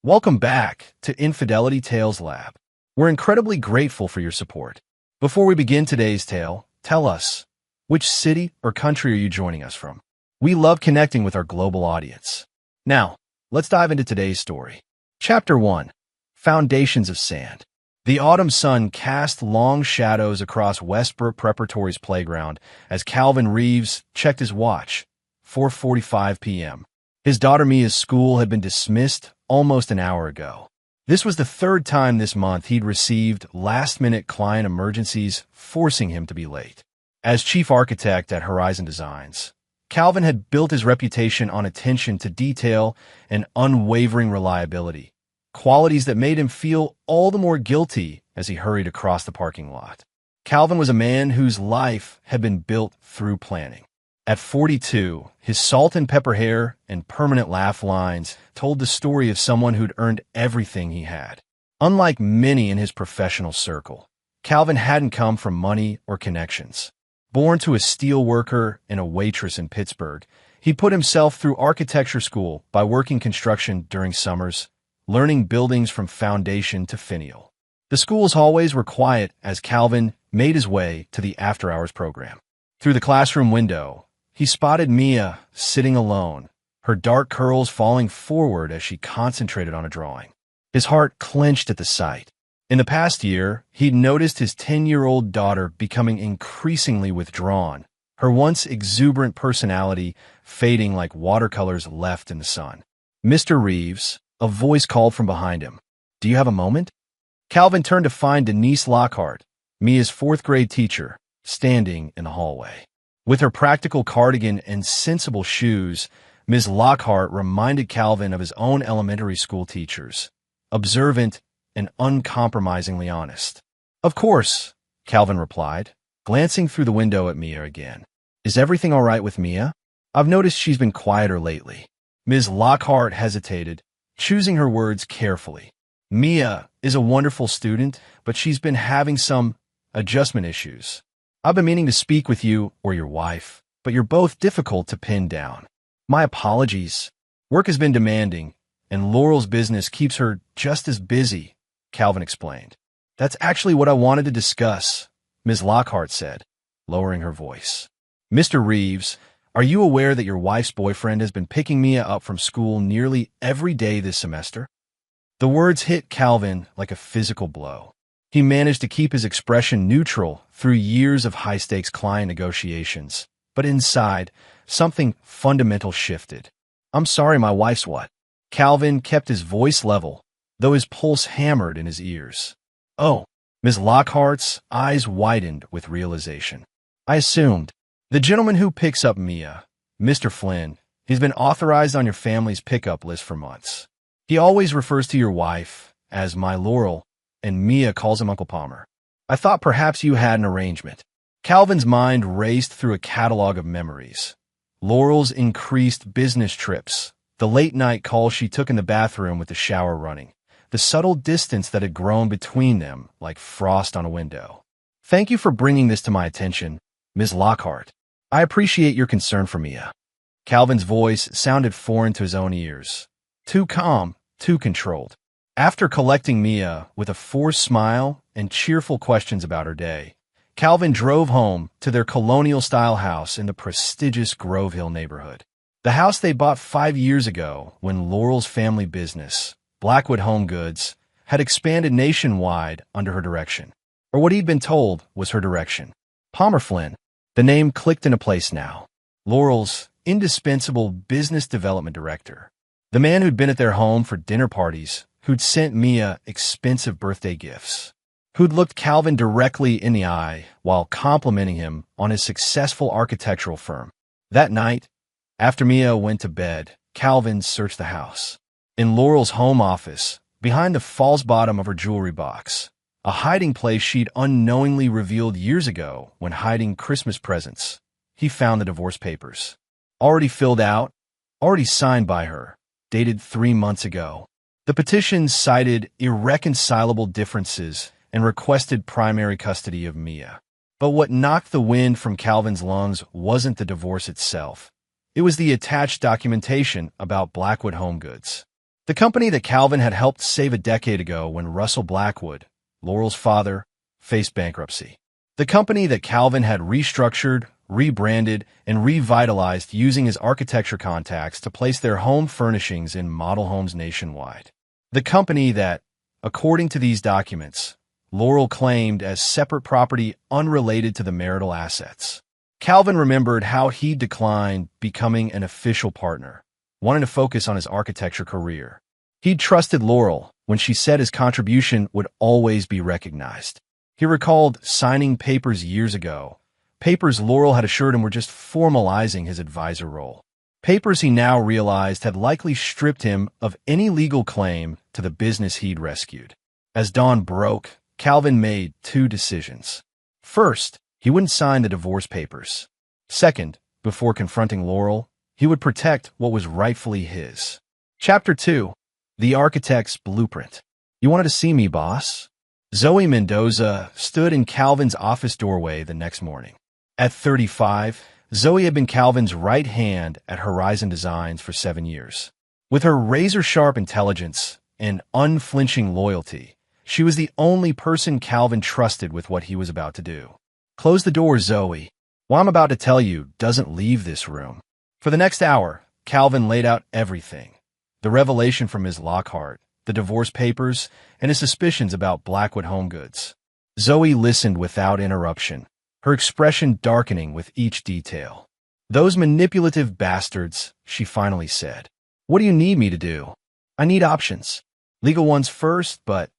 Welcome back to Infidelity Tales Lab. We're incredibly grateful for your support. Before we begin today's tale, tell us, which city or country are you joining us from? We love connecting with our global audience. Now, let's dive into today's story. Chapter 1. Foundations of Sand. The autumn sun cast long shadows across Westbrook Preparatory's playground as Calvin Reeves checked his watch. 4:45 p.m. His daughter Mia's school had been dismissed almost an hour ago. This was the third time this month he'd received last-minute client emergencies forcing him to be late. As chief architect at Horizon Designs, Calvin had built his reputation on attention to detail and unwavering reliability, qualities that made him feel all the more guilty as he hurried across the parking lot. Calvin was a man whose life had been built through planning. At 42, his salt and pepper hair and permanent laugh lines told the story of someone who'd earned everything he had. Unlike many in his professional circle, Calvin hadn't come from money or connections. Born to a steel worker and a waitress in Pittsburgh, he put himself through architecture school by working construction during summers, learning buildings from foundation to finial. The school's hallways were quiet as Calvin made his way to the after-hours program. Through the classroom window, he spotted Mia sitting alone, her dark curls falling forward as she concentrated on a drawing. His heart clenched at the sight. In the past year, he'd noticed his 10-year-old daughter becoming increasingly withdrawn, her once exuberant personality fading like watercolors left in the sun. "Mr. Reeves," a voice called from behind him. "Do you have a moment?" Calvin turned to find Denise Lockhart, Mia's fourth-grade teacher, standing in the hallway. With her practical cardigan and sensible shoes, Ms. Lockhart reminded Calvin of his own elementary school teachers, observant and uncompromisingly honest. "Of course," Calvin replied, glancing through the window at Mia again. "Is everything all right with Mia? I've noticed she's been quieter lately." Ms. Lockhart hesitated, choosing her words carefully. "Mia is a wonderful student, but she's been having some adjustment issues. I've been meaning to speak with you or your wife, but you're both difficult to pin down. My apologies. Work has been demanding, and Laurel's business keeps her just as busy," Calvin explained. "That's actually what I wanted to discuss," Ms. Lockhart said, lowering her voice. "Mr. Reeves, are you aware that your wife's boyfriend has been picking Mia up from school nearly every day this semester?" The words hit Calvin like a physical blow. He managed to keep his expression neutral through years of high-stakes client negotiations, but inside, something fundamental shifted. "I'm sorry, my wife's what?" Calvin kept his voice level, though his pulse hammered in his ears. "Oh," Ms. Lockhart's eyes widened with realization. "I assumed. The gentleman who picks up Mia, Mr. Flynn, he's been authorized on your family's pickup list for months. He always refers to your wife as my Laurel, and Mia calls him Uncle Palmer. I thought perhaps you had an arrangement." Calvin's mind raced through a catalog of memories. Laurel's increased business trips, the late-night calls she took in the bathroom with the shower running, the subtle distance that had grown between them like frost on a window. "Thank you for bringing this to my attention, Ms. Lockhart. I appreciate your concern for Mia." Calvin's voice sounded foreign to his own ears. Too calm, too controlled. After collecting Mia with a forced smile and cheerful questions about her day, Calvin drove home to their colonial-style house in the prestigious Grove Hill neighborhood. The house they bought 5 years ago when Laurel's family business, Blackwood Home Goods, had expanded nationwide under her direction. Or what he'd been told was her direction. Palmer Flynn. The name clicked into place now. Laurel's indispensable business development director. The man who'd been at their home for dinner parties, who'd sent Mia expensive birthday gifts, who'd looked Calvin directly in the eye while complimenting him on his successful architectural firm. That night, after Mia went to bed, Calvin searched the house. In Laurel's home office, behind the false bottom of her jewelry box, a hiding place she'd unknowingly revealed years ago when hiding Christmas presents, he found the divorce papers. Already filled out, already signed by her, dated 3 months ago. The petition cited irreconcilable differences and requested primary custody of Mia. But what knocked the wind from Calvin's lungs wasn't the divorce itself. It was the attached documentation about Blackwood Home Goods. The company that Calvin had helped save a decade ago when Russell Blackwood, Laurel's father, faced bankruptcy. The company that Calvin had restructured, rebranded, and revitalized using his architecture contacts to place their home furnishings in model homes nationwide. The company that, according to these documents, Laurel claimed as separate property unrelated to the marital assets. Calvin remembered how he declined becoming an official partner, wanting to focus on his architecture career. He'd trusted Laurel when she said his contribution would always be recognized. He recalled signing papers years ago, papers Laurel had assured him were just formalizing his advisor role. Papers he now realized had likely stripped him of any legal claim to the business he'd rescued. As dawn broke, Calvin made two decisions. First, he wouldn't sign the divorce papers. Second, before confronting Laurel, he would protect what was rightfully his. Chapter 2. The Architect's Blueprint. You wanted to see me, boss? Zoe Mendoza stood in Calvin's office doorway the next morning. At 35, Zoe had been Calvin's right hand at Horizon Designs for 7 years. With her razor-sharp intelligence and unflinching loyalty, she was the only person Calvin trusted with what he was about to do. Close the door, Zoe. What I'm about to tell you doesn't leave this room. For the next hour, Calvin laid out everything. The revelation from Ms. Lockhart, the divorce papers, and his suspicions about Blackwood Home Goods. Zoe listened without interruption, her expression darkening with each detail. Those manipulative bastards, she finally said. What do you need me to do? I need options. Legal ones first, but...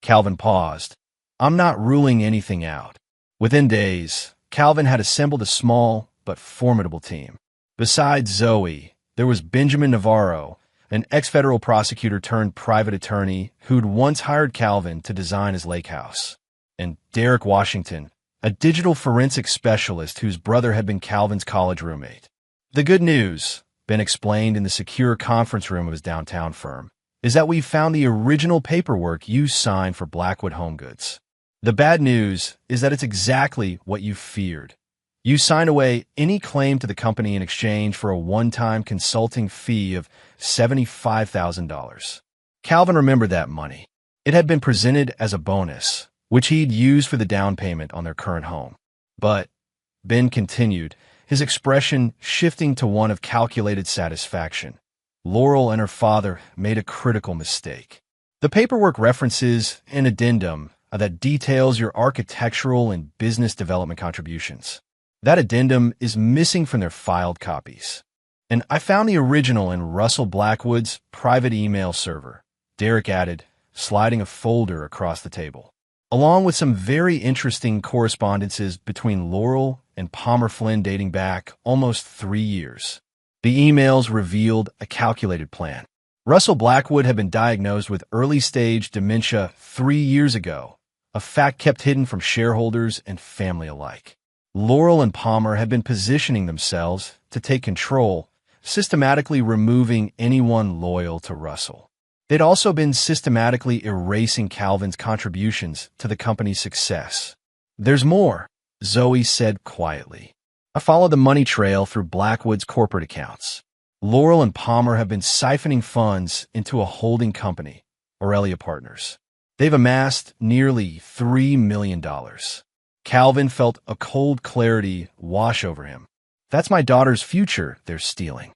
Calvin paused. I'm not ruling anything out. Within days, Calvin had assembled a small but formidable team. Besides Zoe, there was Benjamin Navarro, an ex-federal prosecutor turned private attorney who'd once hired Calvin to design his lake house, and Derek Washington, a digital forensic specialist whose brother had been Calvin's college roommate. The good news, Ben explained in the secure conference room of his downtown firm, is that we've found the original paperwork you signed for Blackwood Home Goods. The bad news is that it's exactly what you feared. You signed away any claim to the company in exchange for a one-time consulting fee of $75,000. Calvin remembered that money. It had been presented as a bonus, which he'd used for the down payment on their current home. But, Ben continued, his expression shifting to one of calculated satisfaction, Laurel and her father made a critical mistake. The paperwork references an addendum that details your architectural and business development contributions. That addendum is missing from their filed copies. And I found the original in Russell Blackwood's private email server, Derek added, sliding a folder across the table, along with some very interesting correspondences between Laurel and Palmer Flynn dating back almost 3 years. The emails revealed a calculated plan. Russell Blackwood had been diagnosed with early-stage dementia 3 years ago, a fact kept hidden from shareholders and family alike. Laurel and Palmer had been positioning themselves to take control, systematically removing anyone loyal to Russell. They'd also been systematically erasing Calvin's contributions to the company's success. There's more, Zoe said quietly. I followed the money trail through Blackwood's corporate accounts. Laurel and Palmer have been siphoning funds into a holding company, Aurelia Partners. They've amassed nearly $3 million. Calvin felt a cold clarity wash over him. That's my daughter's future they're stealing.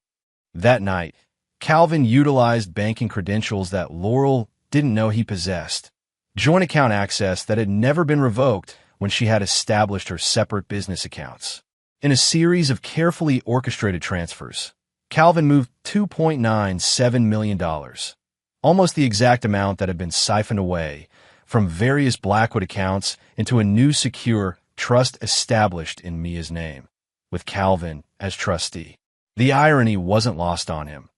That night, Calvin utilized banking credentials that Laurel didn't know he possessed, joint account access that had never been revoked when she had established her separate business accounts. In a series of carefully orchestrated transfers, Calvin moved $2.97 million, almost the exact amount that had been siphoned away from various Blackwood accounts into a new secure trust established in Mia's name, with Calvin as trustee. The irony wasn't lost on him.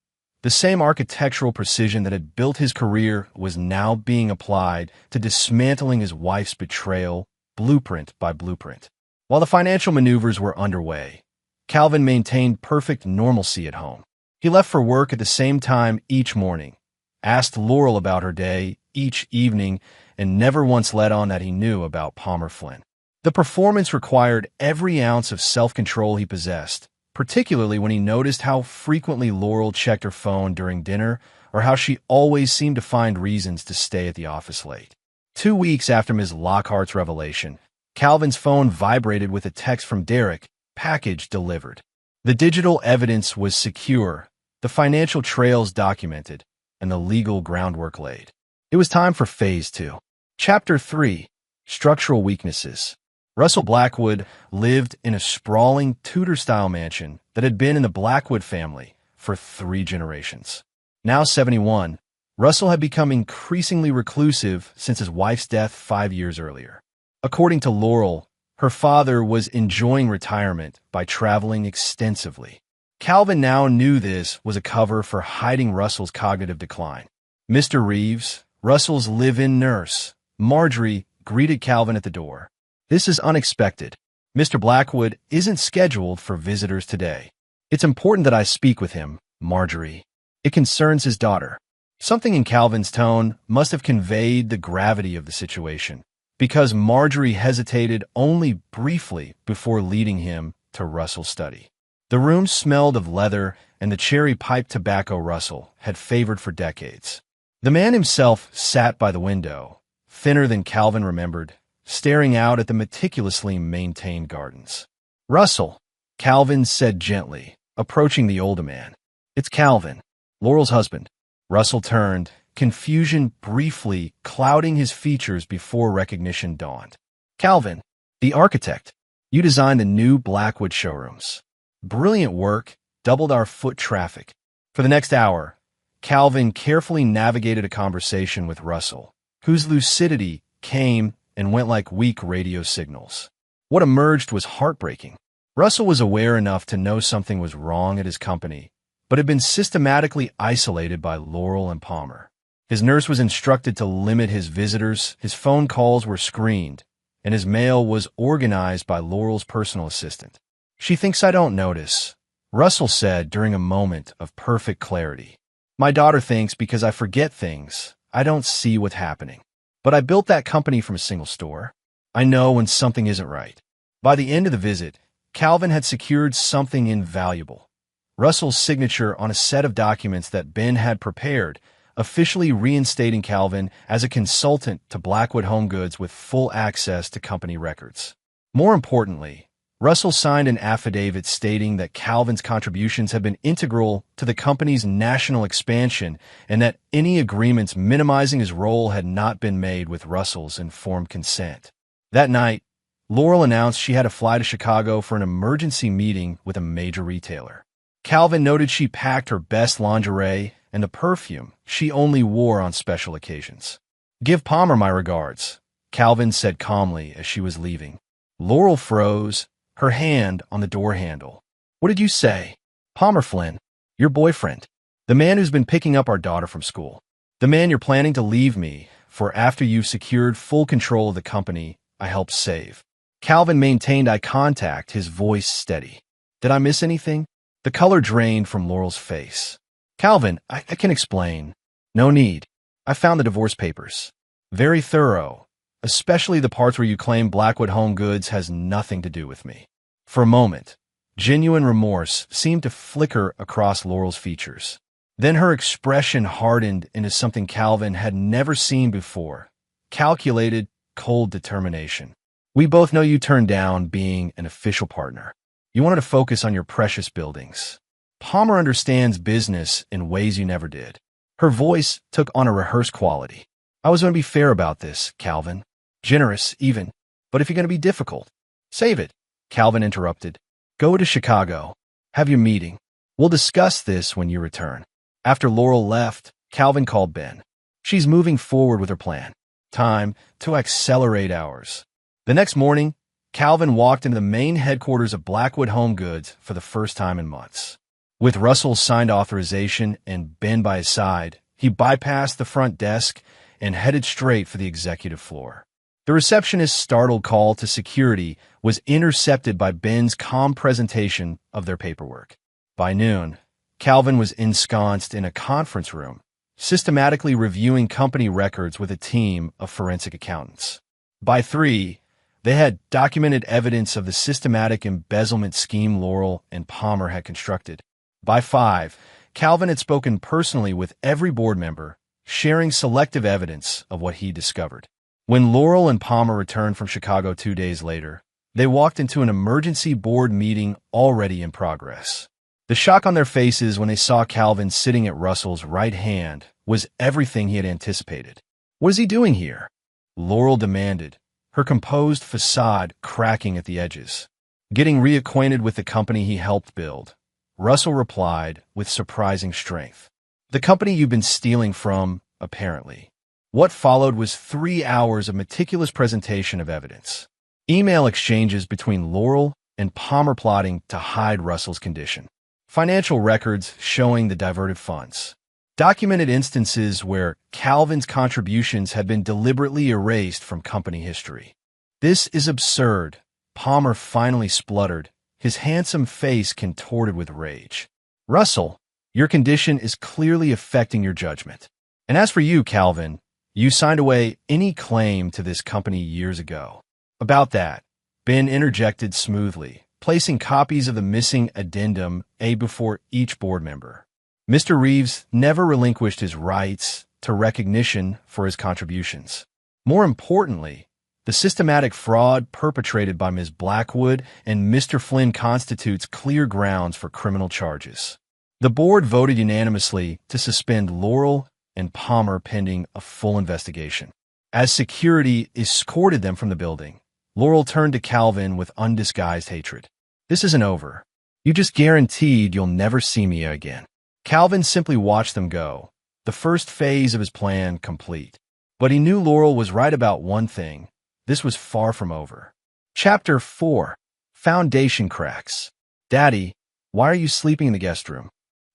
The same architectural precision that had built his career was now being applied to dismantling his wife's betrayal, blueprint by blueprint. While the financial maneuvers were underway, Calvin maintained perfect normalcy at home. He left for work at the same time each morning, asked Laurel about her day each evening, and never once let on that he knew about Palmer Flynn. The performance required every ounce of self-control he possessed, particularly when he noticed how frequently Laurel checked her phone during dinner or how she always seemed to find reasons to stay at the office late. 2 weeks after Ms. Lockhart's revelation, Calvin's phone vibrated with a text from Derek, package delivered. The digital evidence was secure, the financial trails documented, and the legal groundwork laid. It was time for Phase 2. Chapter 3. Structural Weaknesses. Russell Blackwood lived in a sprawling Tudor-style mansion that had been in the Blackwood family for 3 generations. Now 71, Russell had become increasingly reclusive since his wife's death 5 years earlier. According to Laurel, her father was enjoying retirement by traveling extensively. Calvin now knew this was a cover for hiding Russell's cognitive decline. Mr. Reeves, Russell's live-in nurse, Marjorie, greeted Calvin at the door. "This is unexpected. Mr. Blackwood isn't scheduled for visitors today. It's important that I speak with him, Marjorie. It concerns his daughter." Something in Calvin's tone must have conveyed the gravity of the situation, because Marjorie hesitated only briefly before leading him to Russell's study. The room smelled of leather and the cherry pipe tobacco Russell had favored for decades. The man himself sat by the window, thinner than Calvin remembered, staring out at the meticulously maintained gardens. "Russell," Calvin said gently, approaching the older man. "It's Calvin, Laurel's husband." Russell turned, confusion briefly clouding his features before recognition dawned. "Calvin, the architect. You designed the new Blackwood showrooms. Brilliant work, doubled our foot traffic." For the next hour, Calvin carefully navigated a conversation with Russell, whose lucidity came and went like weak radio signals. What emerged was heartbreaking. Russell was aware enough to know something was wrong at his company, but had been systematically isolated by Laurel and Palmer. His nurse was instructed to limit his visitors, his phone calls were screened, and his mail was organized by Laurel's personal assistant. "She thinks I don't notice," Russell said during a moment of perfect clarity. "My daughter thinks because I forget things, I don't see what's happening. But I built that company from a single store. I know when something isn't right." By the end of the visit, Calvin had secured something invaluable. Russell's signature on a set of documents that Ben had prepared, officially reinstating Calvin as a consultant to Blackwood Home Goods with full access to company records. More importantly, Russell signed an affidavit stating that Calvin's contributions had been integral to the company's national expansion and that any agreements minimizing his role had not been made with Russell's informed consent. That night, Laurel announced she had to fly to Chicago for an emergency meeting with a major retailer. Calvin noted she packed her best lingerie and the perfume she only wore on special occasions. "Give Palmer my regards," Calvin said calmly as she was leaving. Laurel froze, her hand on the door handle. "What did you say?" "Palmer Flynn, your boyfriend. The man who's been picking up our daughter from school. The man you're planning to leave me for after you've secured full control of the company I helped save." Calvin maintained eye contact, his voice steady. "Did I miss anything?" The color drained from Laurel's face. "Calvin, I can explain." "No need. I found the divorce papers. Very thorough, especially the parts where you claim Blackwood Home Goods has nothing to do with me." For a moment, genuine remorse seemed to flicker across Laurel's features. Then her expression hardened into something Calvin had never seen before, calculated, cold determination. "We both know you turned down being an official partner. You wanted to focus on your precious buildings. Palmer understands business in ways you never did." Her voice took on a rehearsed quality. "I was going to be fair about this, Calvin. Generous, even. But if you're going to be difficult, save it." Calvin interrupted. "Go to Chicago. Have your meeting. We'll discuss this when you return." After Laurel left, Calvin called Ben. "She's moving forward with her plan. Time to accelerate ours." The next morning, Calvin walked into the main headquarters of Blackwood Home Goods for the first time in months. With Russell's signed authorization and Ben by his side, he bypassed the front desk and headed straight for the executive floor. The receptionist's startled call to security was intercepted by Ben's calm presentation of their paperwork. By noon, Calvin was ensconced in a conference room, systematically reviewing company records with a team of forensic accountants. By 3, they had documented evidence of the systematic embezzlement scheme Laurel and Palmer had constructed. By 5, Calvin had spoken personally with every board member, sharing selective evidence of what he discovered. When Laurel and Palmer returned from Chicago 2 days later, they walked into an emergency board meeting already in progress. The shock on their faces when they saw Calvin sitting at Russell's right hand was everything he had anticipated. "What is he doing here?" Laurel demanded, her composed facade cracking at the edges. "Getting reacquainted with the company he helped build," Russell replied with surprising strength. "The company you've been stealing from, apparently." What followed was 3 hours of meticulous presentation of evidence. Email exchanges between Laurel and Palmer plotting to hide Russell's condition. Financial records showing the diverted funds. Documented instances where Calvin's contributions had been deliberately erased from company history. "This is absurd," Palmer finally spluttered, his handsome face contorted with rage. "Russell, your condition is clearly affecting your judgment. And as for you, Calvin, you signed away any claim to this company years ago." "About that," Ben interjected smoothly, placing copies of the missing addendum A before each board member. Mr. Reeves never relinquished his rights to recognition for his contributions. More importantly, the systematic fraud perpetrated by Ms. Blackwood and Mr. Flynn constitutes clear grounds for criminal charges. The board voted unanimously to suspend Laurel and Palmer pending a full investigation. As security escorted them from the building, Laurel turned to Calvin with undisguised hatred. "This isn't over. You just guaranteed you'll never see me again." Calvin simply watched them go, the first phase of his plan complete. But he knew Laurel was right about one thing. This was far from over. Chapter 4. Foundation Cracks. "Daddy, why are you sleeping in the guest room?"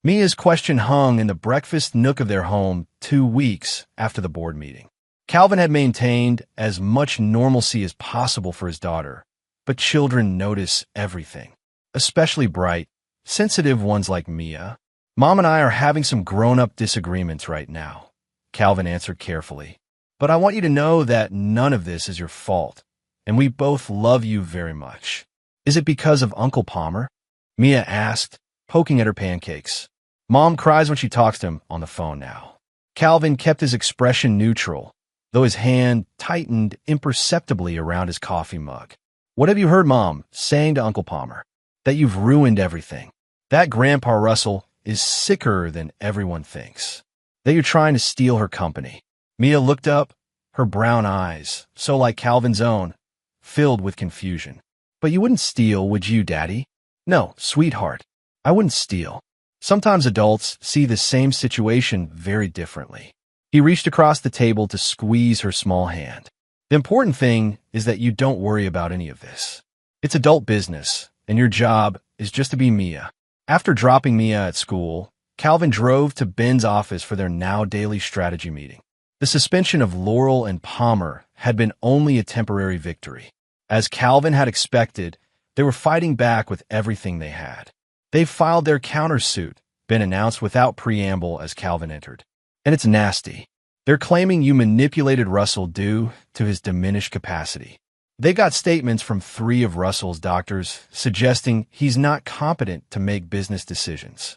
Mia's question hung in the breakfast nook of their home 2 weeks after the board meeting. Calvin had maintained as much normalcy as possible for his daughter, but children notice everything, especially bright, sensitive ones like Mia. "Mom and I are having some grown-up disagreements right now," Calvin answered carefully. "But I want you to know that none of this is your fault, and we both love you very much." "Is it because of Uncle Palmer?" Mia asked, poking at her pancakes. "Mom cries when she talks to him on the phone now." Calvin kept his expression neutral, though his hand tightened imperceptibly around his coffee mug. "What have you heard Mom saying to Uncle Palmer?" "That you've ruined everything. That Grandpa Russell is sicker than everyone thinks. That you're trying to steal her company." Mia looked up, her brown eyes, so like Calvin's own, filled with confusion. "But you wouldn't steal, would you, Daddy?" "No, sweetheart, I wouldn't steal." Sometimes adults see the same situation very differently. He reached across the table to squeeze her small hand. "The important thing is that you don't worry about any of this. It's adult business, and your job is just to be Mia." After dropping Mia at school, Calvin drove to Ben's office for their now daily strategy meeting. The suspension of Laurel and Palmer had been only a temporary victory. As Calvin had expected, they were fighting back with everything they had. "They've filed their countersuit," Ben announced without preamble as Calvin entered. "And it's nasty. They're claiming you manipulated Russell due to his diminished capacity. They got statements from 3 of Russell's doctors suggesting he's not competent to make business decisions."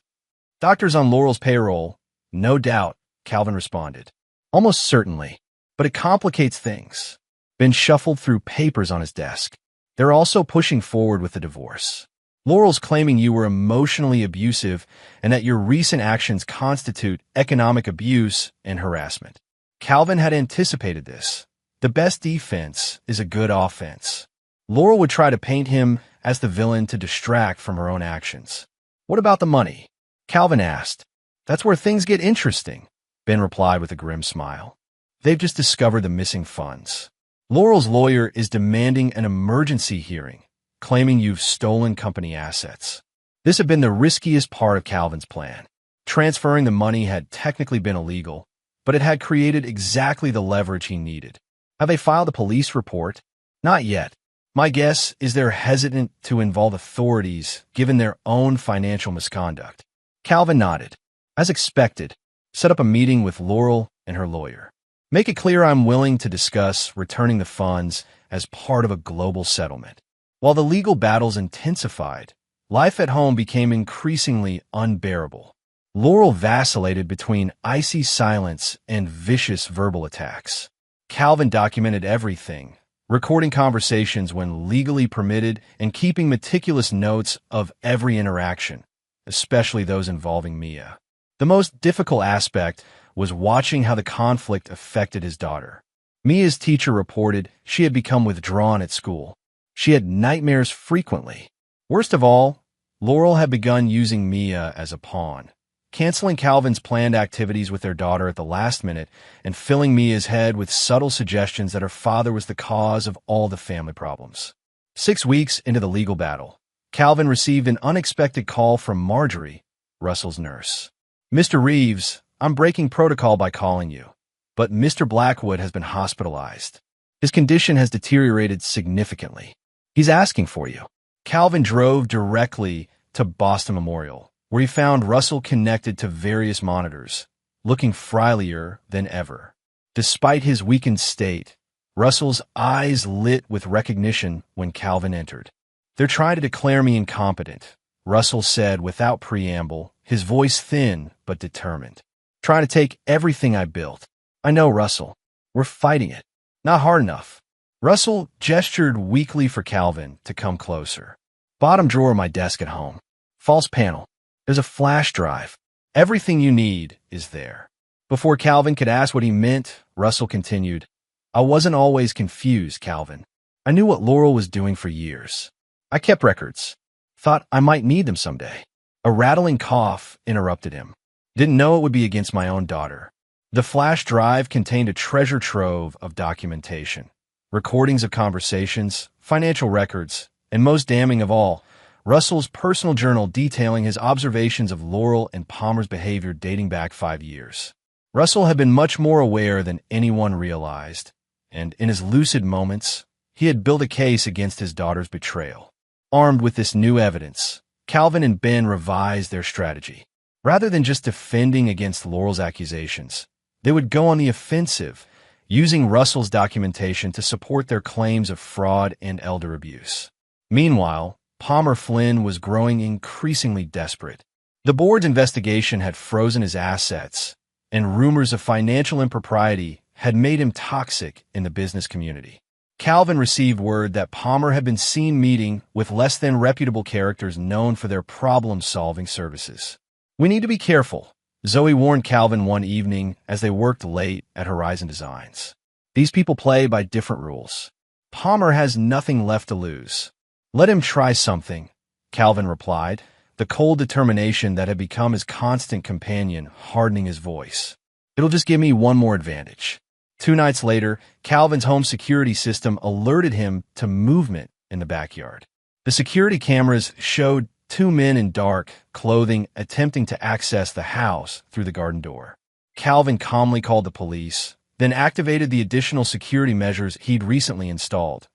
"Doctors on Laurel's payroll, no doubt," Calvin responded. "Almost certainly, but it complicates things." Ben shuffled through papers on his desk. "They're also pushing forward with the divorce. Laurel's claiming you were emotionally abusive and that your recent actions constitute economic abuse and harassment." Calvin had anticipated this. The best defense is a good offense. Laurel would try to paint him as the villain to distract from her own actions. "What about the money?" Calvin asked. "That's where things get interesting," Ben replied with a grim smile. "They've just discovered the missing funds. Laurel's lawyer is demanding an emergency hearing, claiming you've stolen company assets." This had been the riskiest part of Calvin's plan. Transferring the money had technically been illegal, but it had created exactly the leverage he needed. "Have they filed a police report?" "Not yet. My guess is they're hesitant to involve authorities given their own financial misconduct." Calvin nodded. "As expected, set up a meeting with Laurel and her lawyer. Make it clear I'm willing to discuss returning the funds as part of a global settlement." While the legal battles intensified, life at home became increasingly unbearable. Laurel vacillated between icy silence and vicious verbal attacks. Calvin documented everything, recording conversations when legally permitted and keeping meticulous notes of every interaction, especially those involving Mia. The most difficult aspect was watching how the conflict affected his daughter. Mia's teacher reported she had become withdrawn at school. She had nightmares frequently. Worst of all, Laurel had begun using Mia as a pawn, canceling Calvin's planned activities with their daughter at the last minute and filling Mia's head with subtle suggestions that her father was the cause of all the family problems. 6 weeks into the legal battle, Calvin received an unexpected call from Marjorie, Russell's nurse. "Mr. Reeves, I'm breaking protocol by calling you, but Mr. Blackwood has been hospitalized. His condition has deteriorated significantly. He's asking for you." Calvin drove directly to Boston Memorial, where he found Russell connected to various monitors, looking frilier than ever. Despite his weakened state, Russell's eyes lit with recognition when Calvin entered. "They're trying to declare me incompetent," Russell said without preamble, his voice thin but determined. "Trying to take everything I built. I know, Russell. We're fighting it. Not hard enough." Russell gestured weakly for Calvin to come closer. "Bottom drawer of my desk at home. False panel. There's a flash drive. Everything you need is there." Before Calvin could ask what he meant, Russell continued, "I wasn't always confused, Calvin. I knew what Laurel was doing for years. I kept records. Thought I might need them someday." A rattling cough interrupted him. "Didn't know it would be against my own daughter." The flash drive contained a treasure trove of documentation. Recordings of conversations, financial records, and most damning of all, Russell's personal journal detailing his observations of Laurel and Palmer's behavior dating back 5 years. Russell had been much more aware than anyone realized, and in his lucid moments, he had built a case against his daughter's betrayal. Armed with this new evidence, Calvin and Ben revised their strategy. Rather than just defending against Laurel's accusations, they would go on the offensive, using Russell's documentation to support their claims of fraud and elder abuse. Meanwhile, Palmer Flynn was growing increasingly desperate. The board's investigation had frozen his assets, and rumors of financial impropriety had made him toxic in the business community. Calvin received word that Palmer had been seen meeting with less than reputable characters known for their problem-solving services. "We need to be careful," Zoe warned Calvin one evening as they worked late at Horizon Designs. "These people play by different rules. Palmer has nothing left to lose. Let him try something," Calvin replied, the cold determination that had become his constant companion hardening his voice. "It'll just give me one more advantage." 2 nights later, Calvin's home security system alerted him to movement in the backyard. The security cameras showed 2 men in dark clothing attempting to access the house through the garden door. Calvin calmly called the police, then activated the additional security measures he'd recently installed: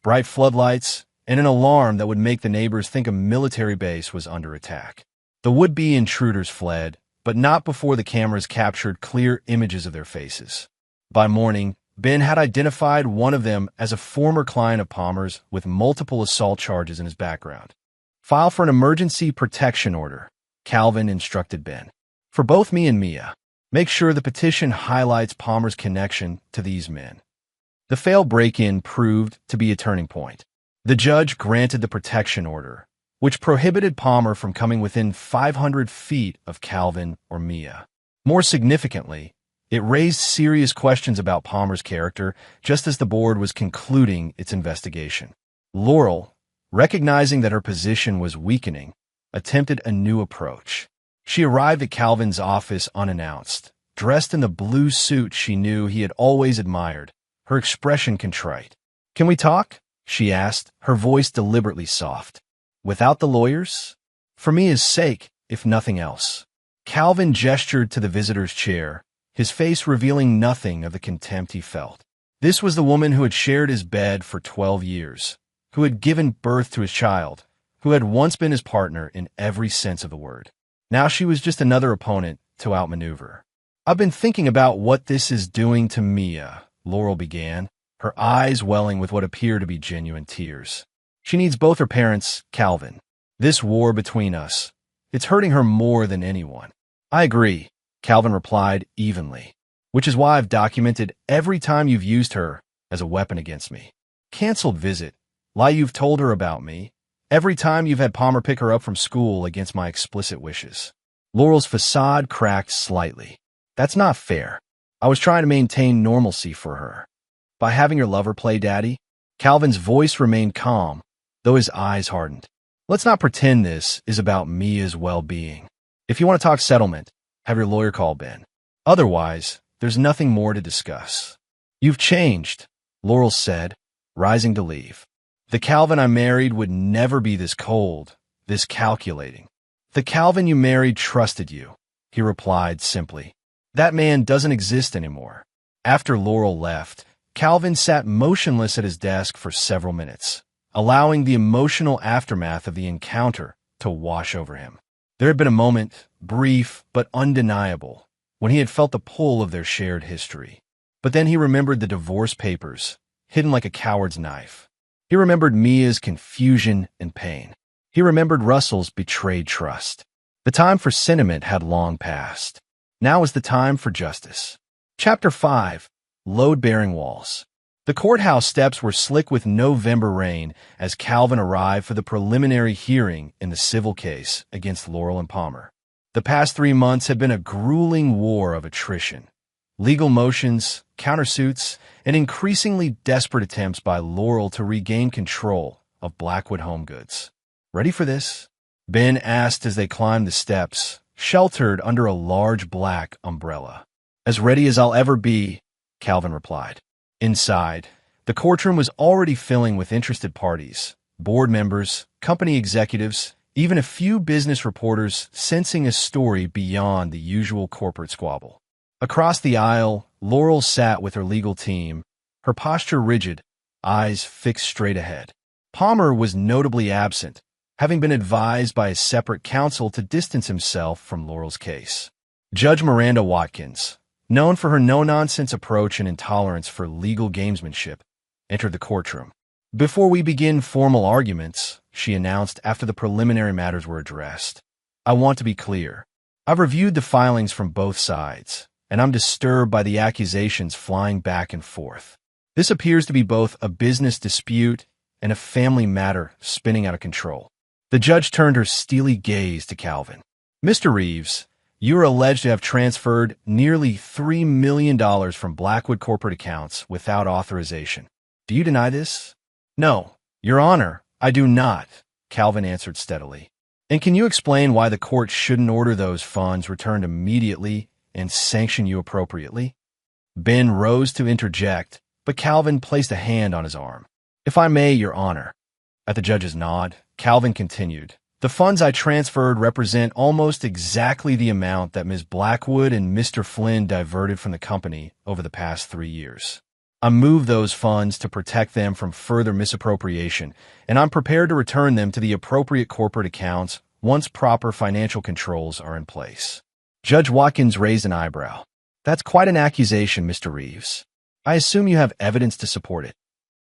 bright floodlights and an alarm that would make the neighbors think a military base was under attack. The would-be intruders fled, but not before the cameras captured clear images of their faces. By morning, Ben had identified one of them as a former client of Palmer's with multiple assault charges in his background. "File for an emergency protection order," Calvin instructed Ben. "For both me and Mia. Make sure the petition highlights Palmer's connection to these men." The failed break-in proved to be a turning point. The judge granted the protection order, which prohibited Palmer from coming within 500 feet of Calvin or Mia. More significantly, it raised serious questions about Palmer's character just as the board was concluding its investigation. Laurel, recognizing that her position was weakening, attempted a new approach. She arrived at Calvin's office unannounced, dressed in the blue suit she knew he had always admired, her expression contrite. "Can we talk?" she asked, her voice deliberately soft. "Without the lawyers? For Mia's sake, if nothing else." Calvin gestured to the visitor's chair, his face revealing nothing of the contempt he felt. This was the woman who had shared his bed for 12 years, who had given birth to his child, who had once been his partner in every sense of the word. Now she was just another opponent to outmaneuver. "I've been thinking about what this is doing to Mia," Laurel began, her eyes welling with what appeared to be genuine tears. "She needs both her parents, Calvin. This war between us, it's hurting her more than anyone. I agree, Calvin replied evenly, which is why I've documented every time you've used her as a weapon against me. Canceled visit, lie you've told her about me, every time you've had Palmer pick her up from school against my explicit wishes. Laurel's facade cracked slightly. That's not fair. I was trying to maintain normalcy for her. By having your lover play daddy? Calvin's voice remained calm, though his eyes hardened. Let's not pretend this is about Mia's well-being. If you want to talk settlement, have your lawyer call Ben. Otherwise, there's nothing more to discuss. You've changed, Laurel said, rising to leave. The Calvin I married would never be this cold, this calculating. The Calvin you married trusted you, he replied simply. That man doesn't exist anymore. After Laurel left, Calvin sat motionless at his desk for several minutes, allowing the emotional aftermath of the encounter to wash over him. There had been a moment, brief but undeniable, when he had felt the pull of their shared history. But then he remembered the divorce papers, hidden like a coward's knife. He remembered Mia's confusion and pain. He remembered Russell's betrayed trust. The time for sentiment had long passed. Now was the time for justice. Chapter 5. Load-bearing walls. The courthouse steps were slick with November rain as Calvin arrived for the preliminary hearing in the civil case against Laurel and Palmer. The past 3 months had been a grueling war of attrition. Legal motions, countersuits, and increasingly desperate attempts by Laurel to regain control of Blackwood Home Goods. Ready for this? Ben asked as they climbed the steps, sheltered under a large black umbrella. As ready as I'll ever be, Calvin replied. Inside, the courtroom was already filling with interested parties, board members, company executives, even a few business reporters sensing a story beyond the usual corporate squabble. Across the aisle, Laurel sat with her legal team, her posture rigid, eyes fixed straight ahead. Palmer was notably absent, having been advised by a separate counsel to distance himself from Laurel's case. Judge Miranda Watkins, known for her no-nonsense approach and intolerance for legal gamesmanship, entered the courtroom. Before we begin formal arguments, she announced after the preliminary matters were addressed, I want to be clear. I've reviewed the filings from both sides, and I'm disturbed by the accusations flying back and forth. This appears to be both a business dispute and a family matter spinning out of control. The judge turned her steely gaze to Calvin. Mr. Reeves, you are alleged to have transferred nearly $3 million from Blackwood corporate accounts without authorization. Do you deny this? No, Your Honor, I do not, Calvin answered steadily. And can you explain why the court shouldn't order those funds returned immediately and sanction you appropriately? Ben rose to interject, but Calvin placed a hand on his arm. If I may, Your Honor. At the judge's nod, Calvin continued. The funds I transferred represent almost exactly the amount that Ms. Blackwood and Mr. Flynn diverted from the company over the past 3 years. I moved those funds to protect them from further misappropriation, and I'm prepared to return them to the appropriate corporate accounts once proper financial controls are in place. Judge Watkins raised an eyebrow. That's quite an accusation, Mr. Reeves. I assume you have evidence to support it.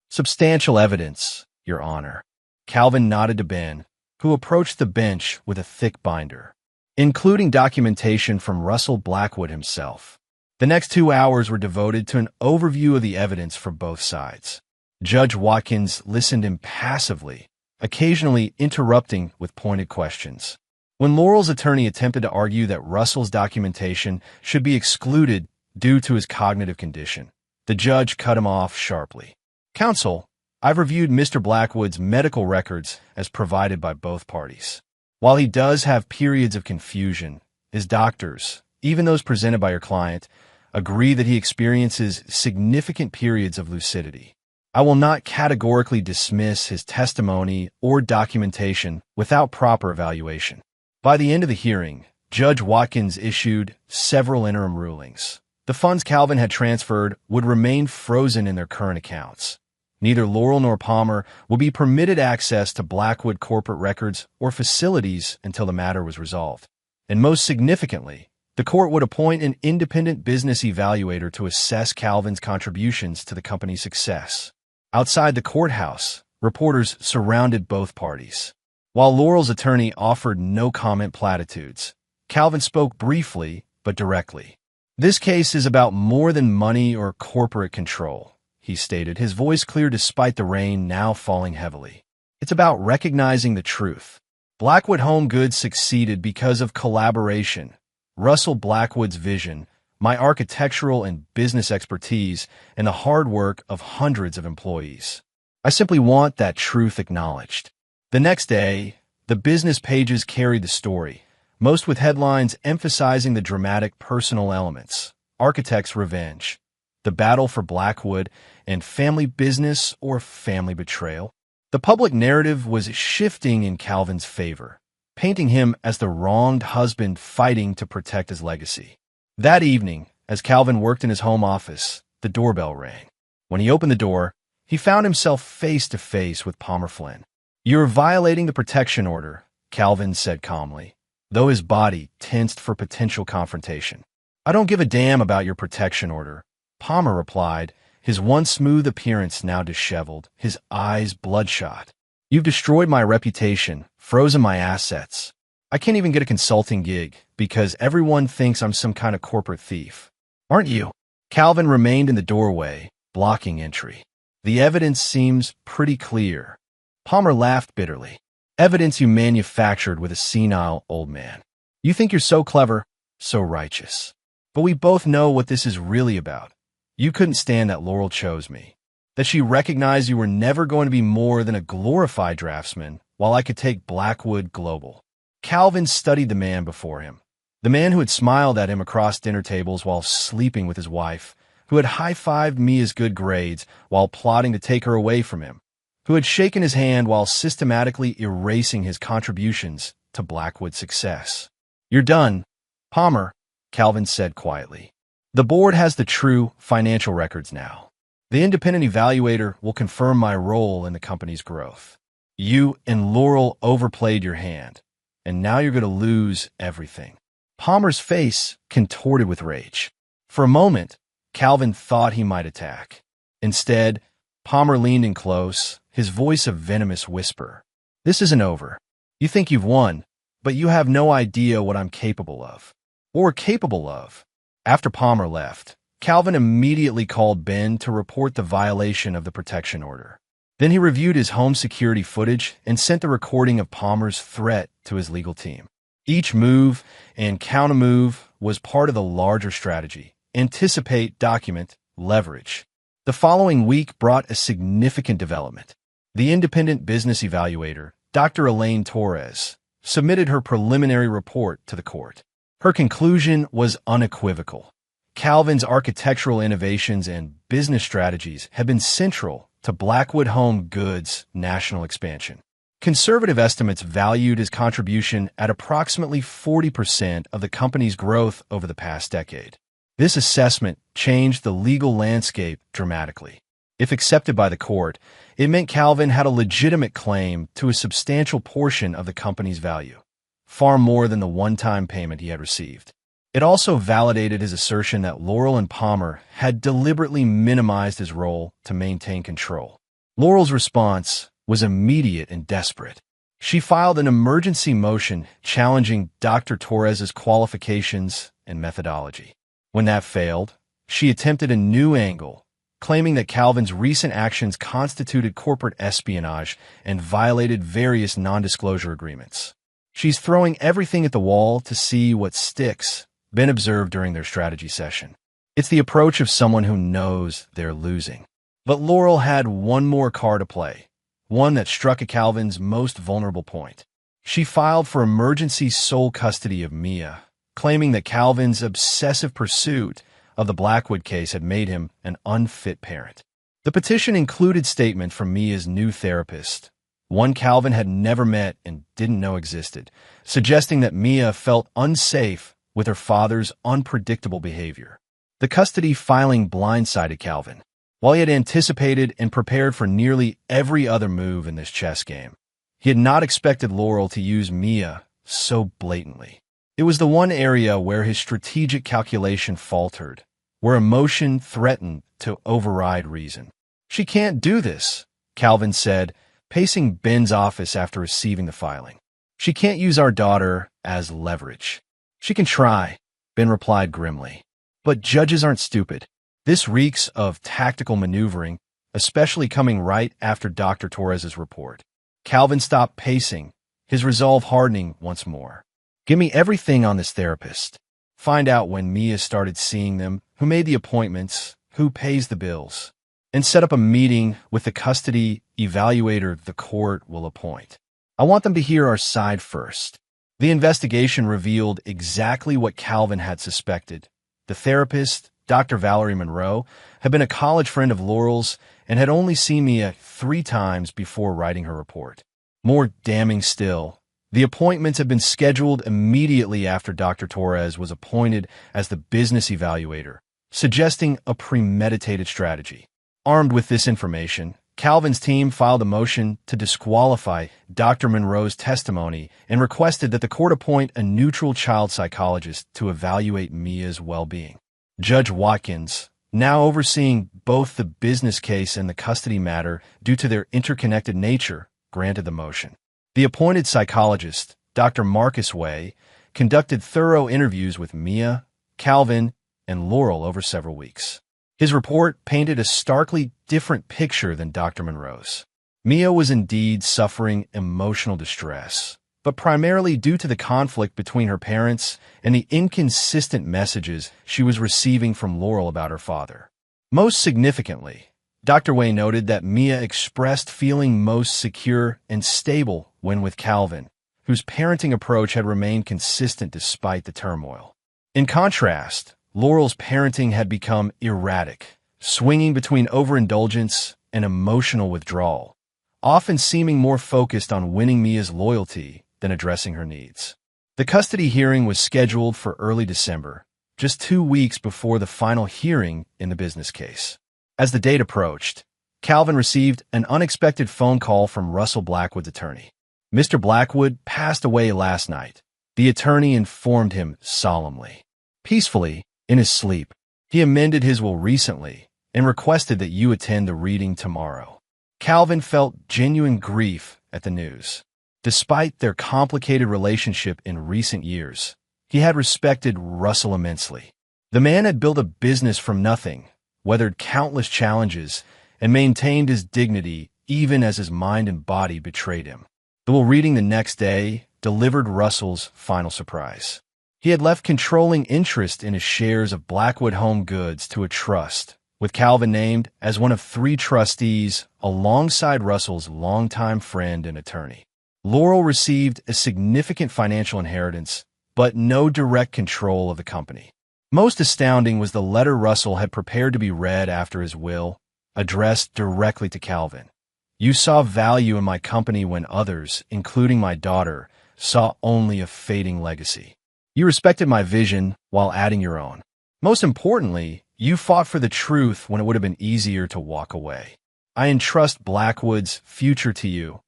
Substantial evidence, Your Honor. Calvin nodded to Ben, who approached the bench with a thick binder, including documentation from Russell Blackwood himself. The next 2 hours were devoted to an overview of the evidence for both sides. Judge Watkins listened impassively, occasionally interrupting with pointed questions. When Laurel's attorney attempted to argue that Russell's documentation should be excluded due to his cognitive condition, the judge cut him off sharply. Counsel, I've reviewed Mr. Blackwood's medical records as provided by both parties. While he does have periods of confusion, his doctors, even those presented by your client, agree that he experiences significant periods of lucidity. I will not categorically dismiss his testimony or documentation without proper evaluation. By the end of the hearing, Judge Watkins issued several interim rulings. The funds Calvin had transferred would remain frozen in their current accounts. Neither Laurel nor Palmer would be permitted access to Blackwood corporate records or facilities until the matter was resolved. And most significantly, the court would appoint an independent business evaluator to assess Calvin's contributions to the company's success. Outside the courthouse, reporters surrounded both parties. While Laurel's attorney offered no comment platitudes, Calvin spoke briefly, but directly. This case is about more than money or corporate control, he stated, his voice clear despite the rain now falling heavily. It's about recognizing the truth. Blackwood Home Goods succeeded because of collaboration, Russell Blackwood's vision, my architectural and business expertise, and the hard work of hundreds of employees. I simply want that truth acknowledged. The next day, the business pages carried the story, most with headlines emphasizing the dramatic personal elements: architect's revenge, the battle for Blackwood, and family business or family betrayal. The public narrative was shifting in Calvin's favor, painting him as the wronged husband fighting to protect his legacy. That evening, as Calvin worked in his home office, the doorbell rang. When he opened the door, he found himself face to face with Palmer Flynn. "You're violating the protection order," Calvin said calmly, though his body tensed for potential confrontation. "I don't give a damn about your protection order," Palmer replied, his once smooth appearance now disheveled, his eyes bloodshot. "You've destroyed my reputation, frozen my assets. I can't even get a consulting gig because everyone thinks I'm some kind of corporate thief. Aren't you?" Calvin remained in the doorway, blocking entry. "The evidence seems pretty clear." Palmer laughed bitterly. "Evidence you manufactured with a senile old man. You think you're so clever, so righteous. But we both know what this is really about. You couldn't stand that Laurel chose me, that she recognized you were never going to be more than a glorified draftsman, while I could take Blackwood global." Calvin studied the man before him, the man who had smiled at him across dinner tables while sleeping with his wife, who had high-fived Mia's good grades while plotting to take her away from him, who had shaken his hand while systematically erasing his contributions to Blackwood's success. "You're done, Palmer," Calvin said quietly. "The board has the true financial records now. The independent evaluator will confirm my role in the company's growth. You and Laurel overplayed your hand, and now you're going to lose everything." Palmer's face contorted with rage. For a moment, Calvin thought he might attack. Instead, Palmer leaned in close, his voice a venomous whisper. "This isn't over. You think you've won, but you have no idea what I'm capable of. Or capable of." After Palmer left, Calvin immediately called Ben to report the violation of the protection order. Then he reviewed his home security footage and sent the recording of Palmer's threat to his legal team. Each move and countermove was part of the larger strategy: anticipate, document, leverage. The following week brought a significant development. The independent business evaluator, Dr. Elaine Torres, submitted her preliminary report to the court. Her conclusion was unequivocal. Calvin's architectural innovations and business strategies have been central to Blackwood Home Goods' national expansion. Conservative estimates valued his contribution at approximately 40% of the company's growth over the past decade. This assessment changed the legal landscape dramatically. If accepted by the court, it meant Calvin had a legitimate claim to a substantial portion of the company's value, far more than the one-time payment he had received. It also validated his assertion that Laurel and Palmer had deliberately minimized his role to maintain control. Laurel's response was immediate and desperate. She filed an emergency motion challenging Dr. Torres's qualifications and methodology. When that failed, she attempted a new angle, claiming that Calvin's recent actions constituted corporate espionage and violated various non-disclosure agreements. "She's throwing everything at the wall to see what sticks," Ben observed during their strategy session. "It's the approach of someone who knows they're losing." But Laurel had one more card to play, one that struck at Calvin's most vulnerable point. She filed for emergency sole custody of Mia, claiming that Calvin's obsessive pursuit of the Blackwood case had made him an unfit parent. The petition included statement from Mia's new therapist, one Calvin had never met and didn't know existed, suggesting that Mia felt unsafe with her father's unpredictable behavior. The custody filing blindsided Calvin. While he had anticipated and prepared for nearly every other move in this chess game, he had not expected Laurel to use Mia so blatantly. It was the one area where his strategic calculation faltered, where emotion threatened to override reason. "She can't do this," Calvin said, pacing Ben's office after receiving the filing. "She can't use our daughter as leverage." She can try, Ben replied grimly. But judges aren't stupid. This reeks of tactical maneuvering, especially coming right after Dr. Torres's report. Calvin stopped pacing, his resolve hardening once more. Give me everything on this therapist. Find out when Mia started seeing them, who made the appointments, who pays the bills, and set up a meeting with the custody evaluator the court will appoint. I want them to hear our side first. The investigation revealed exactly what Calvin had suspected. The therapist, Dr. Valerie Monroe, had been a college friend of Laurel's and had only seen Mia 3 times before writing her report. More damning still, the appointments had been scheduled immediately after Dr. Torres was appointed as the business evaluator, suggesting a premeditated strategy. Armed with this information, Calvin's team filed a motion to disqualify Dr. Monroe's testimony and requested that the court appoint a neutral child psychologist to evaluate Mia's well-being. Judge Watkins, now overseeing both the business case and the custody matter due to their interconnected nature, granted the motion. The appointed psychologist, Dr. Marcus Way, conducted thorough interviews with Mia, Calvin, and Laurel over several weeks. His report painted a starkly different picture than Dr. Monroe's. Mia was indeed suffering emotional distress, but primarily due to the conflict between her parents and the inconsistent messages she was receiving from Laurel about her father. Most significantly, Dr. Way noted that Mia expressed feeling most secure and stable when with Calvin, whose parenting approach had remained consistent despite the turmoil. In contrast, Laurel's parenting had become erratic, swinging between overindulgence and emotional withdrawal, often seeming more focused on winning Mia's loyalty than addressing her needs. The custody hearing was scheduled for early December, just 2 weeks before the final hearing in the business case. As the date approached, Calvin received an unexpected phone call from Russell Blackwood's attorney. Mr. Blackwood passed away last night, the attorney informed him solemnly. Peacefully, in his sleep, he amended his will recently and requested that you attend the reading tomorrow. Calvin felt genuine grief at the news. Despite their complicated relationship in recent years, he had respected Russell immensely. The man had built a business from nothing, weathered countless challenges, and maintained his dignity even as his mind and body betrayed him. The will reading the next day delivered Russell's final surprise. He had left controlling interest in his shares of Blackwood Home Goods to a trust, with Calvin named as one of 3 trustees alongside Russell's longtime friend and attorney. Laurel received a significant financial inheritance, but no direct control of the company. Most astounding was the letter Russell had prepared to be read after his will, addressed directly to Calvin. You saw value in my company when others, including my daughter, saw only a fading legacy. You respected my vision while adding your own. Most importantly, you fought for the truth when it would have been easier to walk away. I entrust Blackwood's future to you,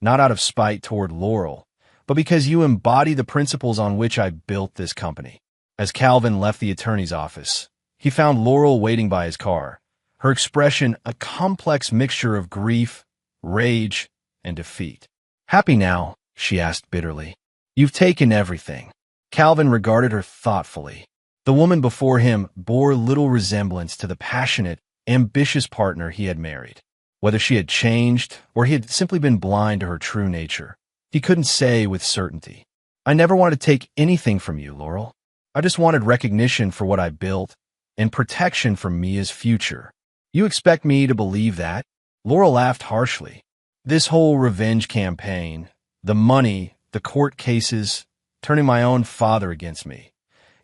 not out of spite toward Laurel, but because you embody the principles on which I built this company. As Calvin left the attorney's office, he found Laurel waiting by his car, her expression a complex mixture of grief, rage, and defeat. Happy now? She asked bitterly. You've taken everything. Calvin regarded her thoughtfully. The woman before him bore little resemblance to the passionate, ambitious partner he had married. Whether she had changed or he had simply been blind to her true nature, he couldn't say with certainty. I never wanted to take anything from you, Laurel. I just wanted recognition for what I built and protection for Mia's future. You expect me to believe that? Laurel laughed harshly. This whole revenge campaign, the money, the court cases, turning my own father against me.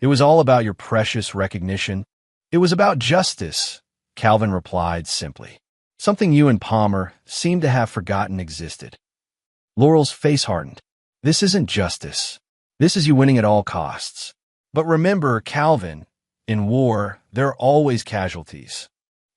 It was all about your precious recognition. It was about justice, Calvin replied simply. Something you and Palmer seemed to have forgotten existed. Laurel's face hardened. This isn't justice. This is you winning at all costs. But remember, Calvin, in war, there are always casualties.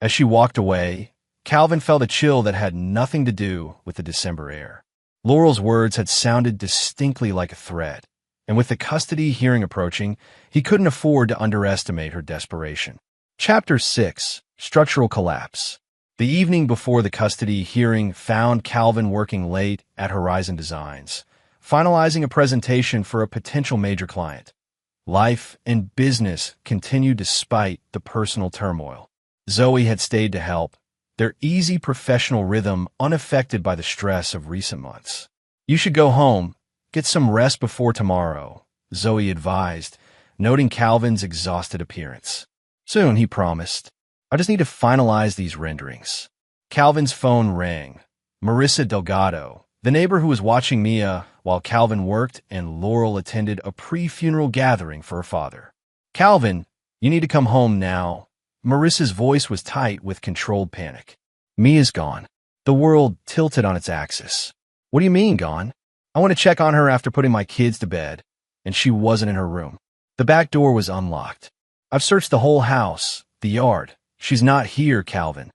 As she walked away, Calvin felt a chill that had nothing to do with the December air. Laurel's words had sounded distinctly like a threat, and with the custody hearing approaching, he couldn't afford to underestimate her desperation. Chapter 6: Structural Collapse. The evening before the custody hearing found Calvin working late at Horizon Designs, finalizing a presentation for a potential major client. Life and business continued despite the personal turmoil. Zoe had stayed to help, their easy professional rhythm unaffected by the stress of recent months. "You should go home, get some rest before tomorrow," Zoe advised, noting Calvin's exhausted appearance. "Soon," he promised. "I just need to finalize these renderings." Calvin's phone rang. Marissa Delgado, the neighbor who was watching Mia while Calvin worked and Laurel attended a pre-funeral gathering for her father. "Calvin, you need to come home now." Marissa's voice was tight with controlled panic. "Mia's gone." The world tilted on its axis. "What do you mean, gone?" "I went to check on her after putting my kids to bed, and she wasn't in her room. The back door was unlocked. I've searched the whole house, the yard. She's not here, Calvin."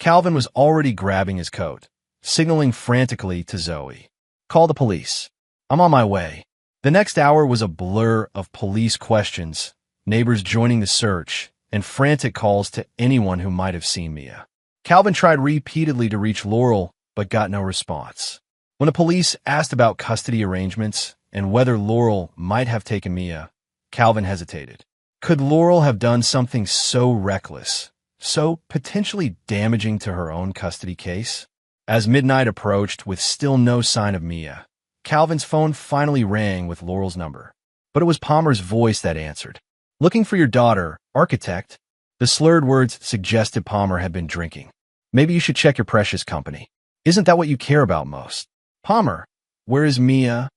Calvin was already grabbing his coat, signaling frantically to Zoe. "Call the police. I'm on my way." The next hour was a blur of police questions, neighbors joining the search, and frantic calls to anyone who might have seen Mia. Calvin tried repeatedly to reach Laurel, but got no response. When the police asked about custody arrangements and whether Laurel might have taken Mia, Calvin hesitated. Could Laurel have done something so reckless, so potentially damaging to her own custody case? As midnight approached with still no sign of Mia, Calvin's phone finally rang with Laurel's number. But it was Palmer's voice that answered. "Looking for your daughter, architect." The slurred words suggested Palmer had been drinking. "Maybe you should check your precious company. Isn't that what you care about most?" "Palmer, where is Mia?"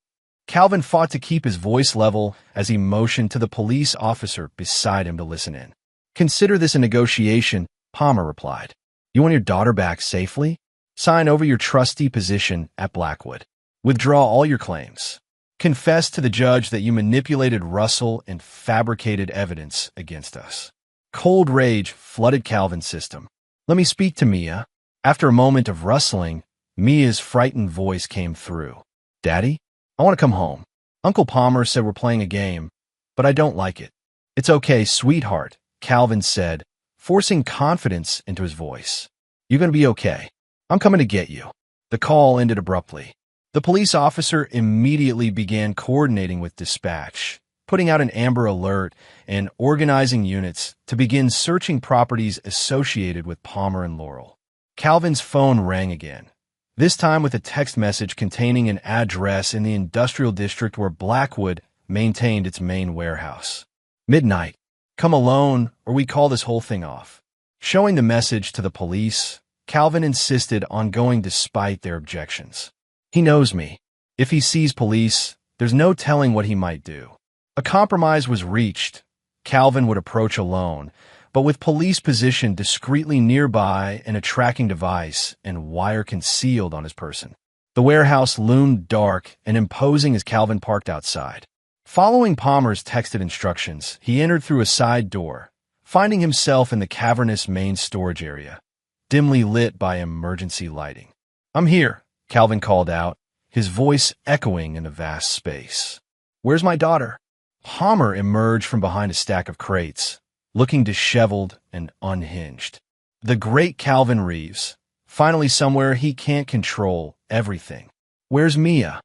Calvin fought to keep his voice level as he motioned to the police officer beside him to listen in. "Consider this a negotiation," Palmer replied. "You want your daughter back safely? Sign over your trustee position at Blackwood. Withdraw all your claims. Confess to the judge that you manipulated Russell and fabricated evidence against us." Cold rage flooded Calvin's system. "Let me speak to Mia." After a moment of rustling, Mia's frightened voice came through. "Daddy, I want to come home. Uncle Palmer said we're playing a game, but I don't like it." "It's okay, sweetheart," Calvin said, forcing confidence into his voice. "You're going to be okay. I'm coming to get you." The call ended abruptly. The police officer immediately began coordinating with dispatch, putting out an Amber Alert and organizing units to begin searching properties associated with Palmer and Laurel. Calvin's phone rang again, this time with a text message containing an address in the industrial district where Blackwood maintained its main warehouse. "Midnight. Come alone, or we call this whole thing off." Showing the message to the police, Calvin insisted on going despite their objections. "He knows me. If he sees police, there's no telling what he might do." A compromise was reached. Calvin would approach alone, but with police positioned discreetly nearby and a tracking device and wire concealed on his person. The warehouse loomed dark and imposing as Calvin parked outside. Following Palmer's texted instructions, he entered through a side door, finding himself in the cavernous main storage area, dimly lit by emergency lighting. "I'm here," Calvin called out, his voice echoing in the vast space. "Where's my daughter?" Palmer emerged from behind a stack of crates, looking disheveled and unhinged. The great Calvin Reeves, finally somewhere he can't control everything. "Where's Mia?"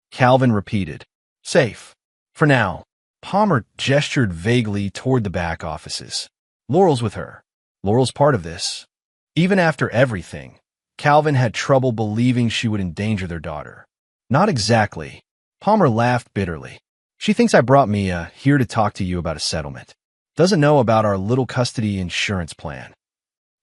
Calvin repeated. "Safe. For now." Palmer gestured vaguely toward the back offices. "Laurel's with her. Laurel's part of this." Even after everything, Calvin had trouble believing she would endanger their daughter. "Not exactly." Palmer laughed bitterly. "She thinks I brought Mia here to talk to you about a settlement. Doesn't know about our little custody insurance plan."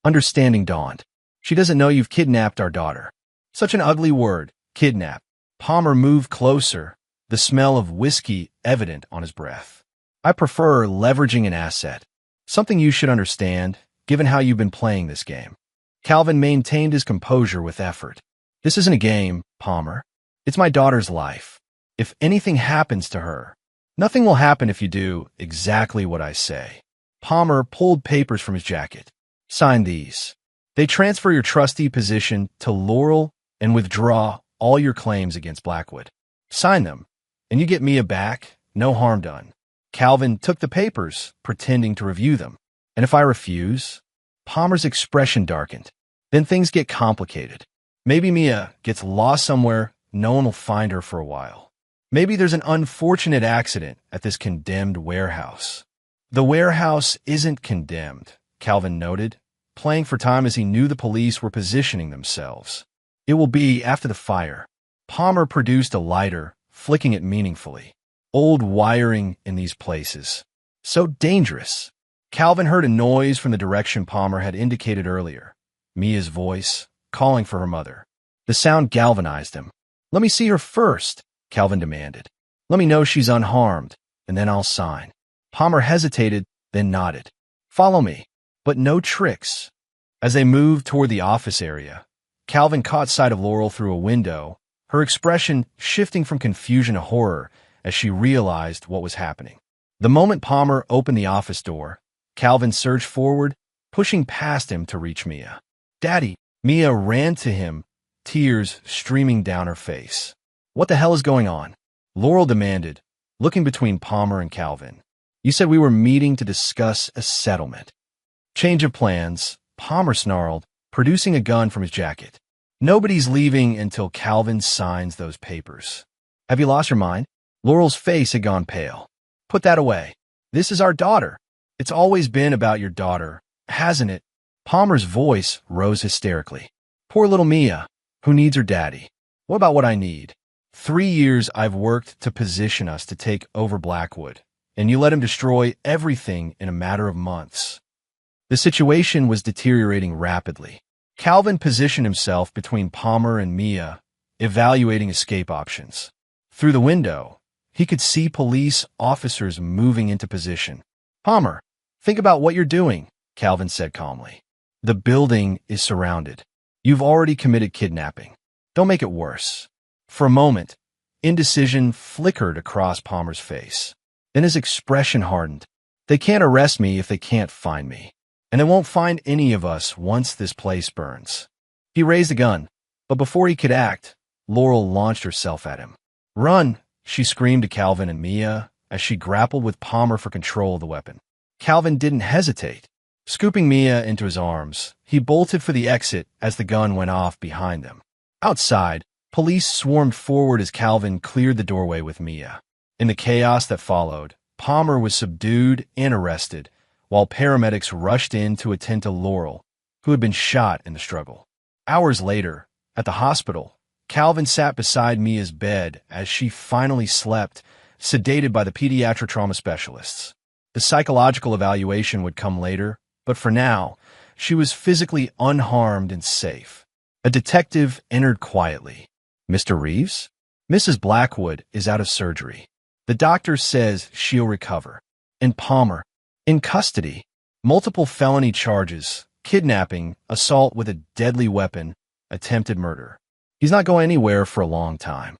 Understanding dawned. "She doesn't know you've kidnapped our daughter." Such an ugly word, kidnap. Palmer moved closer, the smell of whiskey evident on his breath. "I prefer leveraging an asset. Something you should understand, given how you've been playing this game." Calvin maintained his composure with effort. "This isn't a game, Palmer. It's my daughter's life. If anything happens to her, nothing will happen if you do exactly what I say." Palmer pulled papers from his jacket. "Sign these. They transfer your trustee position to Laurel and withdraw all your claims against Blackwood. Sign them, and you get Mia back, no harm done." Calvin took the papers, pretending to review them. "And if I refuse?" Palmer's expression darkened. "Then things get complicated. Maybe Mia gets lost somewhere, no one will find her for a while." Maybe there's an unfortunate accident at this condemned warehouse. The warehouse isn't condemned, Calvin noted, playing for time as he knew the police were positioning themselves. It will be after the fire. Palmer produced a lighter, flicking it meaningfully. Old wiring in these places. So dangerous. Calvin heard a noise from the direction Palmer had indicated earlier. Mia's voice, calling for her mother. The sound galvanized him. "Let me see her first," Calvin demanded. "Let me know she's unharmed, and then I'll sign." Palmer hesitated, then nodded. "Follow me." But no tricks. As they moved toward the office area, Calvin caught sight of Laurel through a window, her expression shifting from confusion to horror as she realized what was happening. The moment Palmer opened the office door, Calvin surged forward, pushing past him to reach Mia. "Daddy!" Mia ran to him, tears streaming down her face. "What the hell is going on?" Laurel demanded, looking between Palmer and Calvin. "You said we were meeting to discuss a settlement." "Change of plans," Palmer snarled, producing a gun from his jacket. "Nobody's leaving until Calvin signs those papers." "Have you lost your mind?" Laurel's face had gone pale. "Put that away. This is our daughter. It's always been about your daughter, hasn't it?" Palmer's voice rose hysterically. "Poor little Mia, who needs her daddy. What about what I need? 3 years I've worked to position us to take over Blackwood, and you let him destroy everything in a matter of months." The situation was deteriorating rapidly. Calvin positioned himself between Palmer and Mia, evaluating escape options. Through the window, he could see police officers moving into position. "Palmer, think about what you're doing," Calvin said calmly. "The building is surrounded. You've already committed kidnapping. Don't make it worse." For a moment, indecision flickered across Palmer's face. Then his expression hardened. "They can't arrest me if they can't find me. And they won't find any of us once this place burns." He raised a gun, but before he could act, Laurel launched herself at him. "Run!" she screamed to Calvin and Mia as she grappled with Palmer for control of the weapon. Calvin didn't hesitate. Scooping Mia into his arms, he bolted for the exit as the gun went off behind them. Outside, police swarmed forward as Calvin cleared the doorway with Mia. In the chaos that followed, Palmer was subdued and arrested, while paramedics rushed in to attend to Laurel, who had been shot in the struggle. Hours later, at the hospital, Calvin sat beside Mia's bed as she finally slept, sedated by the pediatric trauma specialists. The psychological evaluation would come later, but for now, she was physically unharmed and safe. A detective entered quietly. "Mr. Reeves? Mrs. Blackwood is out of surgery. The doctor says she'll recover." And Palmer, in custody, multiple felony charges, kidnapping, assault with a deadly weapon, attempted murder. "He's not going anywhere for a long time."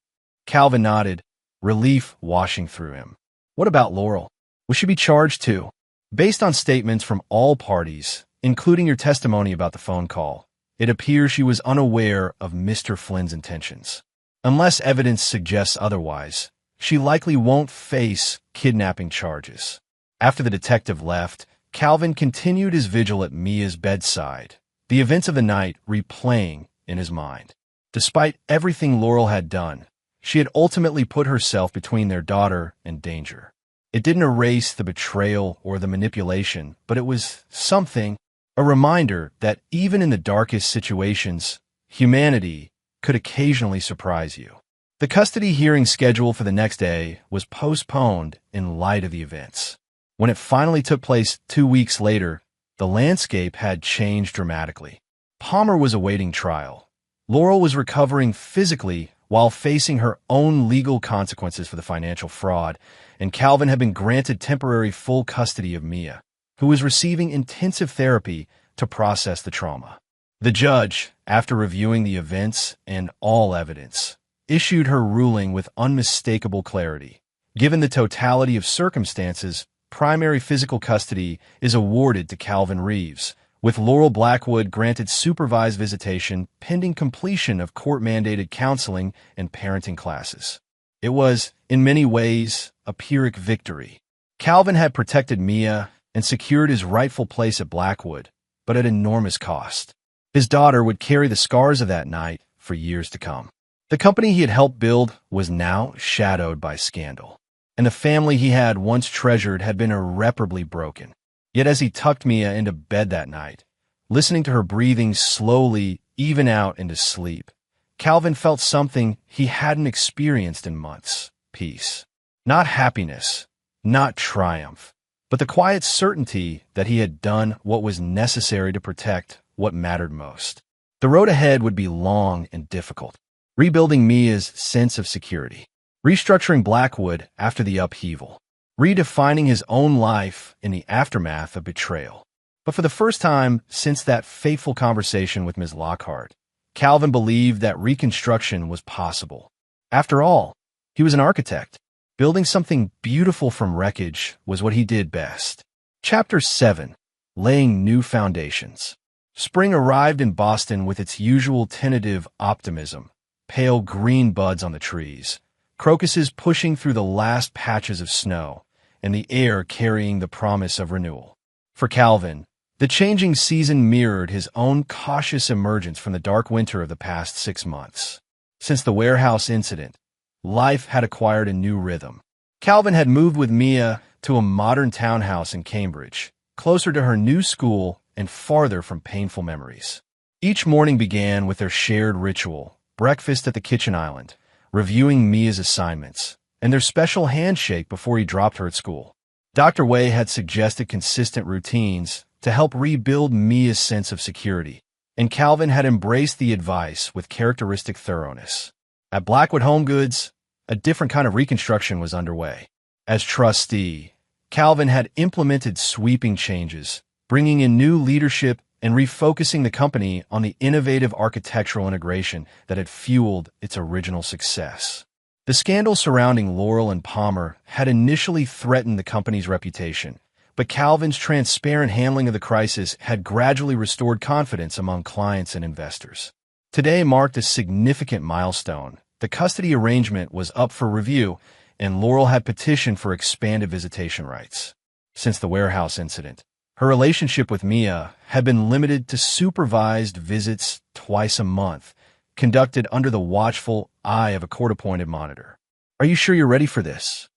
Calvin nodded, relief washing through him. "What about Laurel? Will she be charged too?" "Based on statements from all parties, including your testimony about the phone call, it appears she was unaware of Mr. Flynn's intentions. Unless evidence suggests otherwise, she likely won't face kidnapping charges." After the detective left, Calvin continued his vigil at Mia's bedside, the events of the night replaying in his mind. Despite everything Laurel had done, she had ultimately put herself between their daughter and danger. It didn't erase the betrayal or the manipulation, but it was something, a reminder that even in the darkest situations, humanity could occasionally surprise you. The custody hearing scheduled for the next day was postponed in light of the events. When it finally took place 2 weeks later, the landscape had changed dramatically. Palmer was awaiting trial. Laurel was recovering physically while facing her own legal consequences for the financial fraud, and Calvin had been granted temporary full custody of Mia, who was receiving intensive therapy to process the trauma. The judge, after reviewing the events and all evidence, issued her ruling with unmistakable clarity. Given the totality of circumstances, primary physical custody is awarded to Calvin Reeves, with Laurel Blackwood granted supervised visitation pending completion of court-mandated counseling and parenting classes. It was, in many ways, a Pyrrhic victory. Calvin had protected Mia and secured his rightful place at Blackwood, but at enormous cost. His daughter would carry the scars of that night for years to come. The company he had helped build was now shadowed by scandal, and the family he had once treasured had been irreparably broken. Yet as he tucked Mia into bed that night, listening to her breathing slowly even out into sleep, Calvin felt something he hadn't experienced in months: peace. Not happiness, not triumph, but the quiet certainty that he had done what was necessary to protect what mattered most. The road ahead would be long and difficult, rebuilding Mia's sense of security, restructuring Blackwood after the upheaval, redefining his own life in the aftermath of betrayal. But for the first time since that fateful conversation with Ms. Lockhart, Calvin believed that reconstruction was possible. After all, he was an architect. Building something beautiful from wreckage was what he did best. Chapter 7. Laying New Foundations. Spring arrived in Boston with its usual tentative optimism: pale green buds on the trees, crocuses pushing through the last patches of snow, and the air carrying the promise of renewal. For Calvin, the changing season mirrored his own cautious emergence from the dark winter of the past 6 months. Since the warehouse incident, life had acquired a new rhythm. Calvin had moved with Mia to a modern townhouse in Cambridge, closer to her new school and farther from painful memories. Each morning began with their shared ritual: breakfast at the kitchen island, reviewing Mia's assignments, and their special handshake before he dropped her at school. Dr. Wei had suggested consistent routines to help rebuild Mia's sense of security, and Calvin had embraced the advice with characteristic thoroughness. At Blackwood Home Goods, a different kind of reconstruction was underway. As trustee, Calvin had implemented sweeping changes, bringing in new leadership and refocusing the company on the innovative architectural integration that had fueled its original success. The scandal surrounding Laurel and Palmer had initially threatened the company's reputation, but Calvin's transparent handling of the crisis had gradually restored confidence among clients and investors. Today marked a significant milestone. The custody arrangement was up for review, and Laurel had petitioned for expanded visitation rights. Since the warehouse incident, her relationship with Mia had been limited to supervised visits twice a month, conducted under the watchful eye of a court-appointed monitor. "Are you sure you're ready for this?"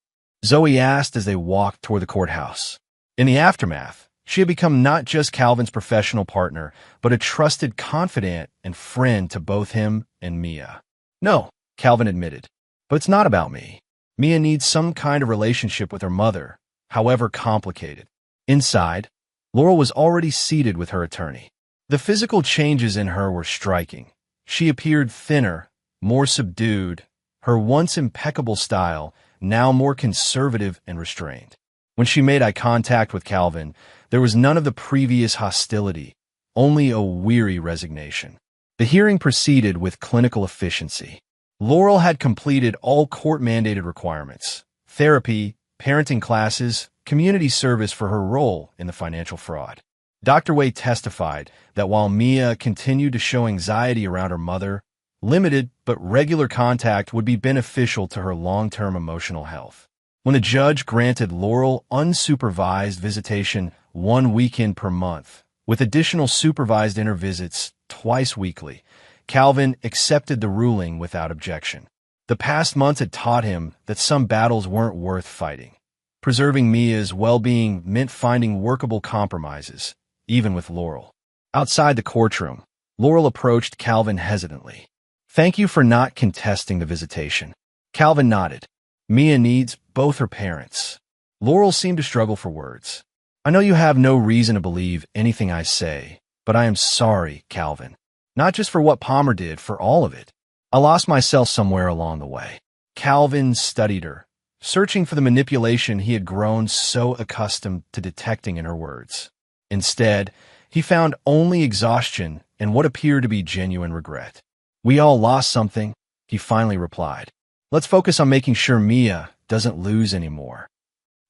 Zoe asked as they walked toward the courthouse. In the aftermath, she had become not just Calvin's professional partner, but a trusted confidant and friend to both him and Mia. "No," Calvin admitted, "but it's not about me. Mia needs some kind of relationship with her mother, however complicated." Inside, Laurel was already seated with her attorney. The physical changes in her were striking. She appeared thinner, more subdued, her once impeccable style now more conservative and restrained. When she made eye contact with Calvin, there was none of the previous hostility, only a weary resignation. The hearing proceeded with clinical efficiency. Laurel had completed all court-mandated requirements: therapy, parenting classes, community service for her role in the financial fraud. Dr. Wei testified that while Mia continued to show anxiety around her mother, limited but regular contact would be beneficial to her long-term emotional health. When the judge granted Laurel unsupervised visitation 1 weekend per month, with additional supervised intervisits twice weekly, Calvin accepted the ruling without objection. The past months had taught him that some battles weren't worth fighting. Preserving Mia's well-being meant finding workable compromises, even with Laurel. Outside the courtroom, Laurel approached Calvin hesitantly. "Thank you for not contesting the visitation." Calvin nodded. "Mia needs both her parents." Laurel seemed to struggle for words. "I know you have no reason to believe anything I say, but I am sorry, Calvin. Not just for what Palmer did, for all of it. I lost myself somewhere along the way." Calvin studied her, searching for the manipulation he had grown so accustomed to detecting in her words. Instead, he found only exhaustion and what appeared to be genuine regret. "We all lost something," he finally replied. "Let's focus on making sure Mia doesn't lose anymore."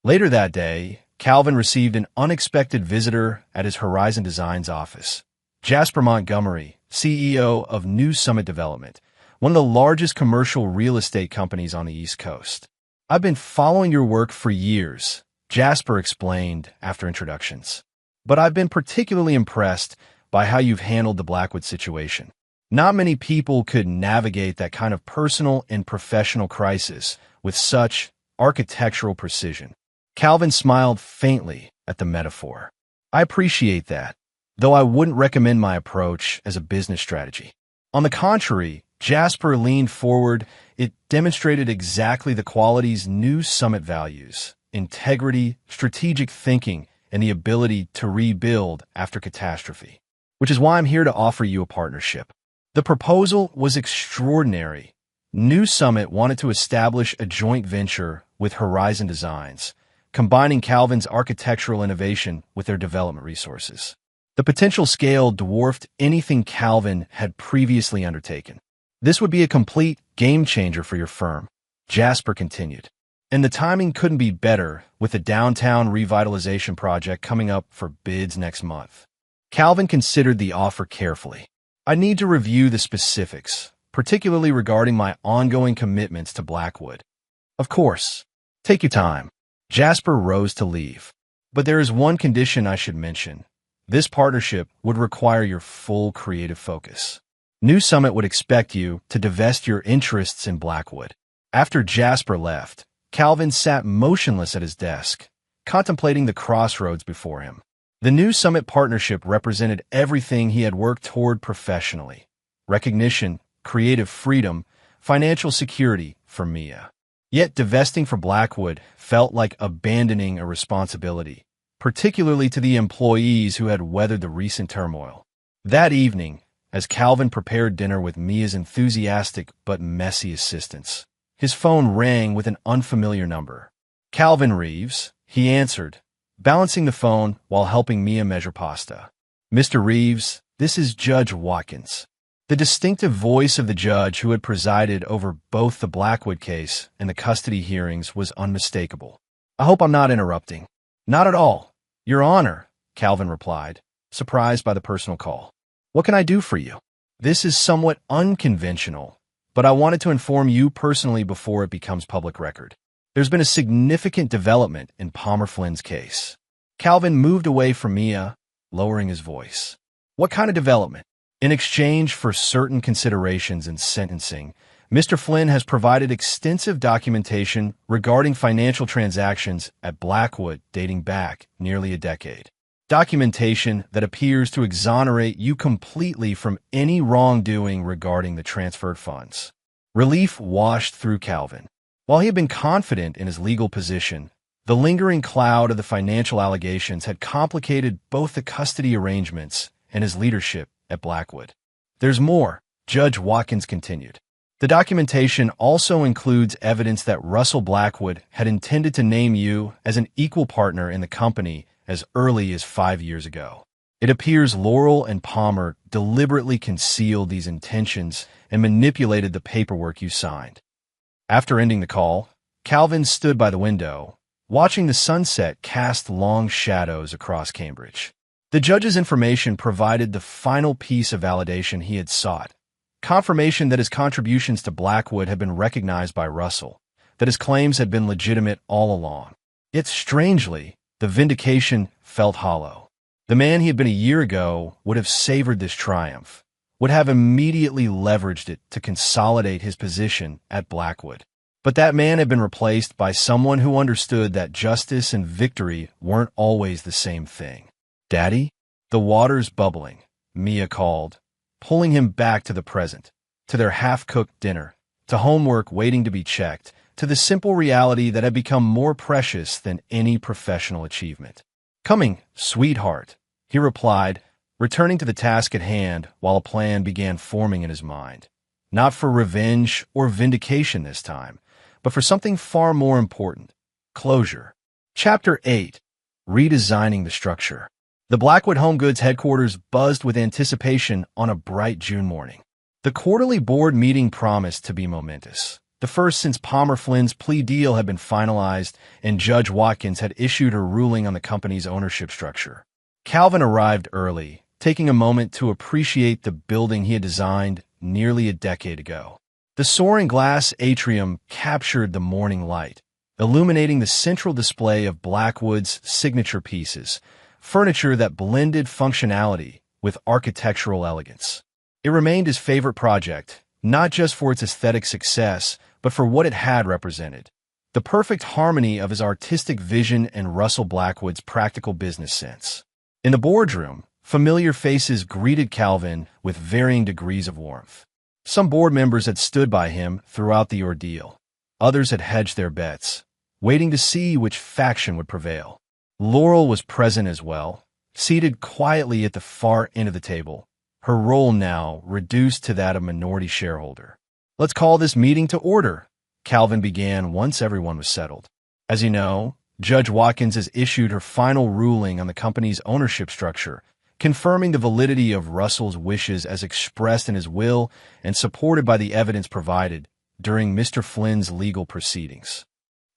Later that day, Calvin received an unexpected visitor at his Horizon Designs office. Jasper Montgomery, CEO of New Summit Development, one of the largest commercial real estate companies on the East Coast. "I've been following your work for years," Jasper explained after introductions. "But I've been particularly impressed by how you've handled the Blackwood situation. Not many people could navigate that kind of personal and professional crisis with such architectural precision. Calvin smiled faintly at the metaphor. I appreciate that, though I wouldn't recommend my approach as a business strategy. On the contrary, Jasper leaned forward. It demonstrated exactly the qualities New Summit values: integrity, strategic thinking, and the ability to rebuild after catastrophe, which is why I'm here to offer you a partnership. The proposal was extraordinary. New Summit wanted to establish a joint venture with Horizon Designs, combining Calvin's architectural innovation with their development resources. The potential scale dwarfed anything Calvin had previously undertaken. This would be a complete game-changer for your firm, Jasper continued. And the timing couldn't be better, with the downtown revitalization project coming up for bids next month. Calvin considered the offer carefully. I need to review the specifics, particularly regarding my ongoing commitments to Blackwood. Of course. Take your time. Jasper rose to leave. But there is one condition I should mention. This partnership would require your full creative focus. New Summit would expect you to divest your interests in Blackwood. After Jasper left, Calvin sat motionless at his desk, contemplating the crossroads before him. The New Summit partnership represented everything he had worked toward professionally: recognition, creative freedom, financial security for Mia. Yet divesting from Blackwood felt like abandoning a responsibility, particularly to the employees who had weathered the recent turmoil. That evening, as Calvin prepared dinner with Mia's enthusiastic but messy assistants, his phone rang with an unfamiliar number. Calvin Reeves, he answered, balancing the phone while helping Mia measure pasta. Mr. Reeves, this is Judge Watkins. The distinctive voice of the judge who had presided over both the Blackwood case and the custody hearings was unmistakable. I hope I'm not interrupting. Not at all, Your Honor, Calvin replied, surprised by the personal call. What can I do for you? This is somewhat unconventional, but I wanted to inform you personally before it becomes public record. There's been a significant development in Palmer Flynn's case. Calvin moved away from Mia, lowering his voice. What kind of development? In exchange for certain considerations in sentencing, Mr. Flynn has provided extensive documentation regarding financial transactions at Blackwood dating back nearly a decade. Documentation that appears to exonerate you completely from any wrongdoing regarding the transferred funds. Relief washed through Calvin. While he had been confident in his legal position, the lingering cloud of the financial allegations had complicated both the custody arrangements and his leadership at Blackwood. There's more, Judge Watkins continued. The documentation also includes evidence that Russell Blackwood had intended to name you as an equal partner in the company as early as 5 years ago. It appears Laurel and Palmer deliberately concealed these intentions and manipulated the paperwork you signed. After ending the call, Calvin stood by the window, watching the sunset cast long shadows across Cambridge. The judge's information provided the final piece of validation he had sought: confirmation that his contributions to Blackwood had been recognized by Russell, that his claims had been legitimate all along. Yet strangely, the vindication felt hollow. The man he had been a year ago would have savored this triumph, would have immediately leveraged it to consolidate his position at Blackwood. But that man had been replaced by someone who understood that justice and victory weren't always the same thing. Daddy? The water's bubbling, Mia called, pulling him back to the present, to their half-cooked dinner, to homework waiting to be checked, to the simple reality that had become more precious than any professional achievement. Coming, sweetheart, he replied, returning to the task at hand while a plan began forming in his mind. Not for revenge or vindication this time, but for something far more important: closure. Chapter 8. Redesigning the Structure. The Blackwood Home Goods headquarters buzzed with anticipation on a bright June morning. The quarterly board meeting promised to be momentous, the first since Palmer Flynn's plea deal had been finalized and Judge Watkins had issued her ruling on the company's ownership structure. Calvin arrived early, taking a moment to appreciate the building he had designed nearly a decade ago. The soaring glass atrium captured the morning light, illuminating the central display of Blackwood's signature pieces, furniture that blended functionality with architectural elegance. It remained his favorite project, not just for its aesthetic success, but for what it had represented. The perfect harmony of his artistic vision and Russell Blackwood's practical business sense. In the boardroom, familiar faces greeted Calvin with varying degrees of warmth. Some board members had stood by him throughout the ordeal. Others had hedged their bets, waiting to see which faction would prevail. Laurel was present as well, seated quietly at the far end of the table, her role now reduced to that of minority shareholder. "Let's call this meeting to order," Calvin began once everyone was settled. "As you know, Judge Watkins has issued her final ruling on the company's ownership structure, confirming the validity of Russell's wishes as expressed in his will and supported by the evidence provided during Mr. Flynn's legal proceedings."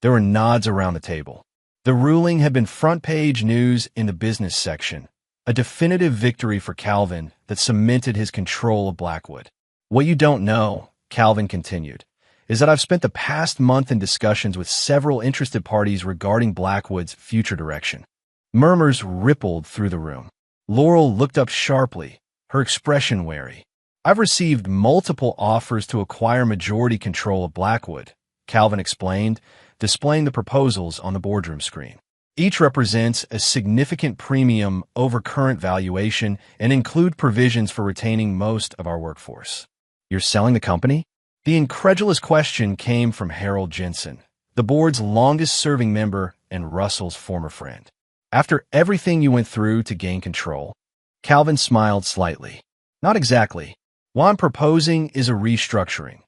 There were nods around the table. The ruling had been front-page news in the business section, a definitive victory for Calvin that cemented his control of Blackwood. "What you don't know," Calvin continued, "is that I've spent the past month in discussions with several interested parties regarding Blackwood's future direction." Murmurs rippled through the room. Laurel looked up sharply, her expression wary. "I've received multiple offers to acquire majority control of Blackwood," Calvin explained, displaying the proposals on the boardroom screen. "Each represents a significant premium over current valuation and include provisions for retaining most of our workforce." "You're selling the company?" The incredulous question came from Harold Jensen, the board's longest-serving member and Russell's former friend. "After everything you went through to gain control?" Calvin smiled slightly. "Not exactly. What I'm proposing is a restructuring,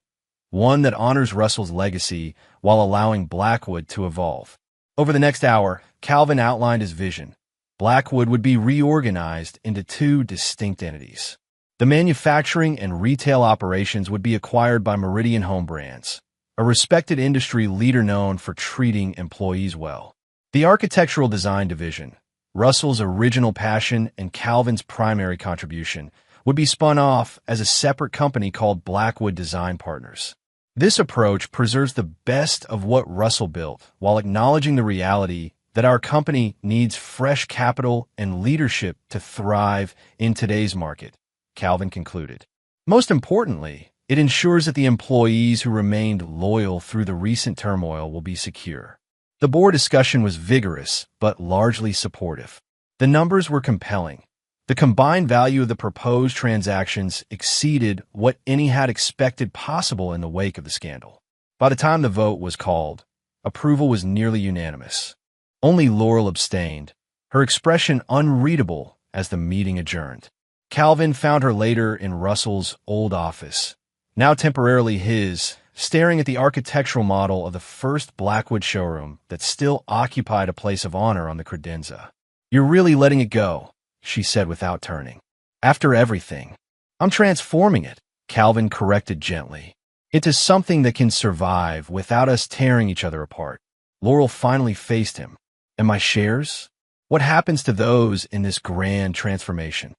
one that honors Russell's legacy while allowing Blackwood to evolve." Over the next hour, Calvin outlined his vision. Blackwood would be reorganized into two distinct entities. The manufacturing and retail operations would be acquired by Meridian Home Brands, a respected industry leader known for treating employees well. The architectural design division, Russell's original passion and Calvin's primary contribution, would be spun off as a separate company called Blackwood Design Partners. This approach preserves the best of what Russell built while acknowledging the reality that our company needs fresh capital and leadership to thrive in today's market, Calvin concluded. Most importantly, it ensures that the employees who remained loyal through the recent turmoil will be secure. The board discussion was vigorous, but largely supportive. The numbers were compelling. The combined value of the proposed transactions exceeded what any had expected possible in the wake of the scandal. By the time the vote was called, approval was nearly unanimous. Only Laurel abstained, her expression unreadable as the meeting adjourned. Calvin found her later in Russell's old office, now temporarily his, staring at the architectural model of the first Blackwood showroom that still occupied a place of honor on the credenza. "You're really letting it go," she said without turning. "After everything." "I'm transforming it," Calvin corrected gently, "into something that can survive without us tearing each other apart." Laurel finally faced him. "And my shares? What happens to those in this grand transformation?"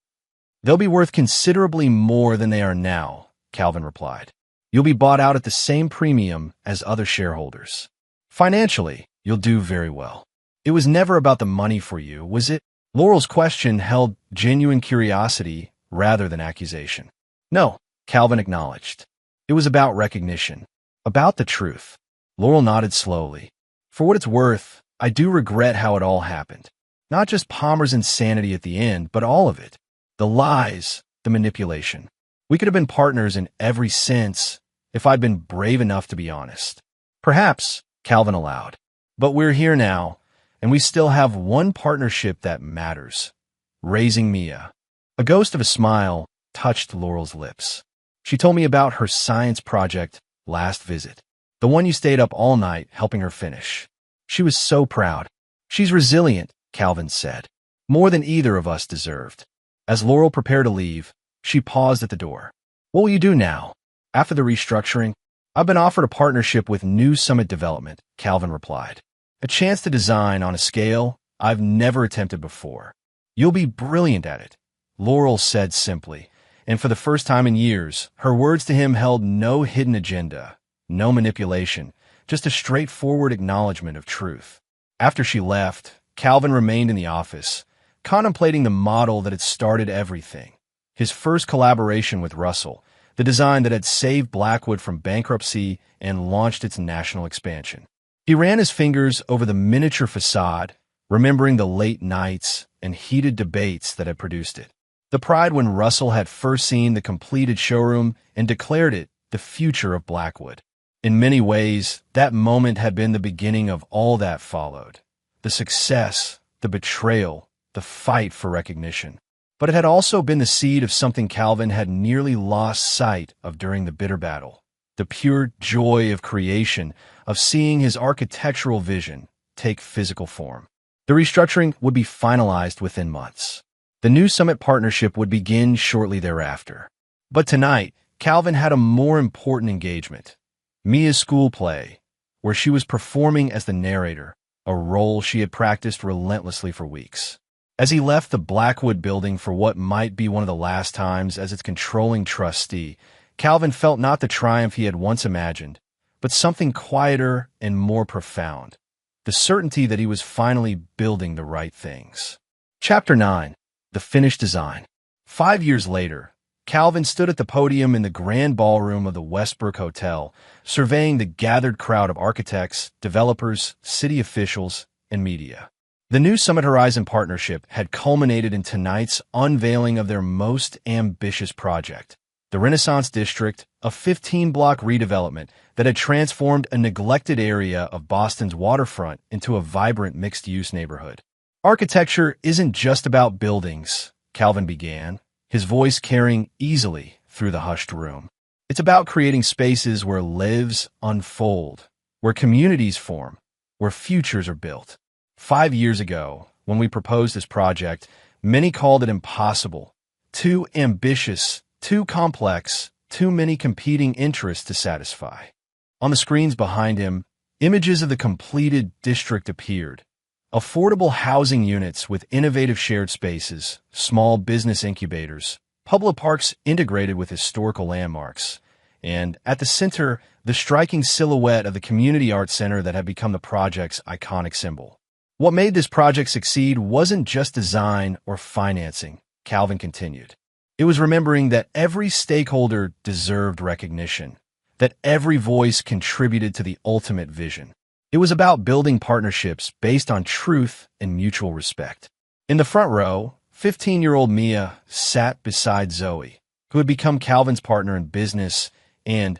"They'll be worth considerably more than they are now," Calvin replied. "You'll be bought out at the same premium as other shareholders. Financially, you'll do very well." "It was never about the money for you, was it?" Laurel's question held genuine curiosity rather than accusation. "No," Calvin acknowledged. "It was about recognition, about the truth." Laurel nodded slowly. "For what it's worth, I do regret how it all happened. Not just Palmer's insanity at the end, but all of it. The lies, the manipulation. We could have been partners in every sense if I'd been brave enough to be honest." "Perhaps," Calvin allowed. "But we're here now, and we still have one partnership that matters. Raising Mia." A ghost of a smile touched Laurel's lips. "She told me about her science project last visit. The one you stayed up all night helping her finish. She was so proud." "She's resilient," Calvin said. "More than either of us deserved." As Laurel prepared to leave, she paused at the door. "What will you do now?" "After the restructuring, I've been offered a partnership with New Summit Development," Calvin replied. "A chance to design on a scale I've never attempted before." "You'll be brilliant at it," Laurel said simply, and for the first time in years, her words to him held no hidden agenda, no manipulation, just a straightforward acknowledgement of truth. After she left, Calvin remained in the office, contemplating the model that had started everything, his first collaboration with Russell, the design that had saved Blackwood from bankruptcy and launched its national expansion. He ran his fingers over the miniature facade, remembering the late nights and heated debates that had produced it. The pride when Russell had first seen the completed showroom and declared it the future of Blackwood. In many ways, that moment had been the beginning of all that followed. The success, the betrayal, the fight for recognition. But it had also been the seed of something Calvin had nearly lost sight of during the bitter battle. The pure joy of creation, of seeing his architectural vision take physical form. The restructuring would be finalized within months. The new Summit partnership would begin shortly thereafter. But tonight, Calvin had a more important engagement. Mia's school play, where she was performing as the narrator, a role she had practiced relentlessly for weeks. As he left the Blackwood building for what might be one of the last times as its controlling trustee, Calvin felt not the triumph he had once imagined, but something quieter and more profound, the certainty that he was finally building the right things. Chapter 9. The Finished Design. 5 years later, Calvin stood at the podium in the grand ballroom of the Westbrook Hotel, surveying the gathered crowd of architects, developers, city officials, and media. The new Summit Horizon partnership had culminated in tonight's unveiling of their most ambitious project, the Renaissance District, a 15-block redevelopment that had transformed a neglected area of Boston's waterfront into a vibrant mixed-use neighborhood. Architecture isn't just about buildings, Calvin began, his voice carrying easily through the hushed room. It's about creating spaces where lives unfold, where communities form, where futures are built. 5 years ago, when we proposed this project, many called it impossible, too ambitious, too complex, too many competing interests to satisfy. On the screens behind him, images of the completed district appeared. Affordable housing units with innovative shared spaces, small business incubators, public parks integrated with historical landmarks, and at the center, the striking silhouette of the Community Arts Center that had become the project's iconic symbol. What made this project succeed wasn't just design or financing, Calvin continued. It was remembering that every stakeholder deserved recognition, that every voice contributed to the ultimate vision. It was about building partnerships based on truth and mutual respect. In the front row, 15-year-old Mia sat beside Zoe, who had become Calvin's partner in business and,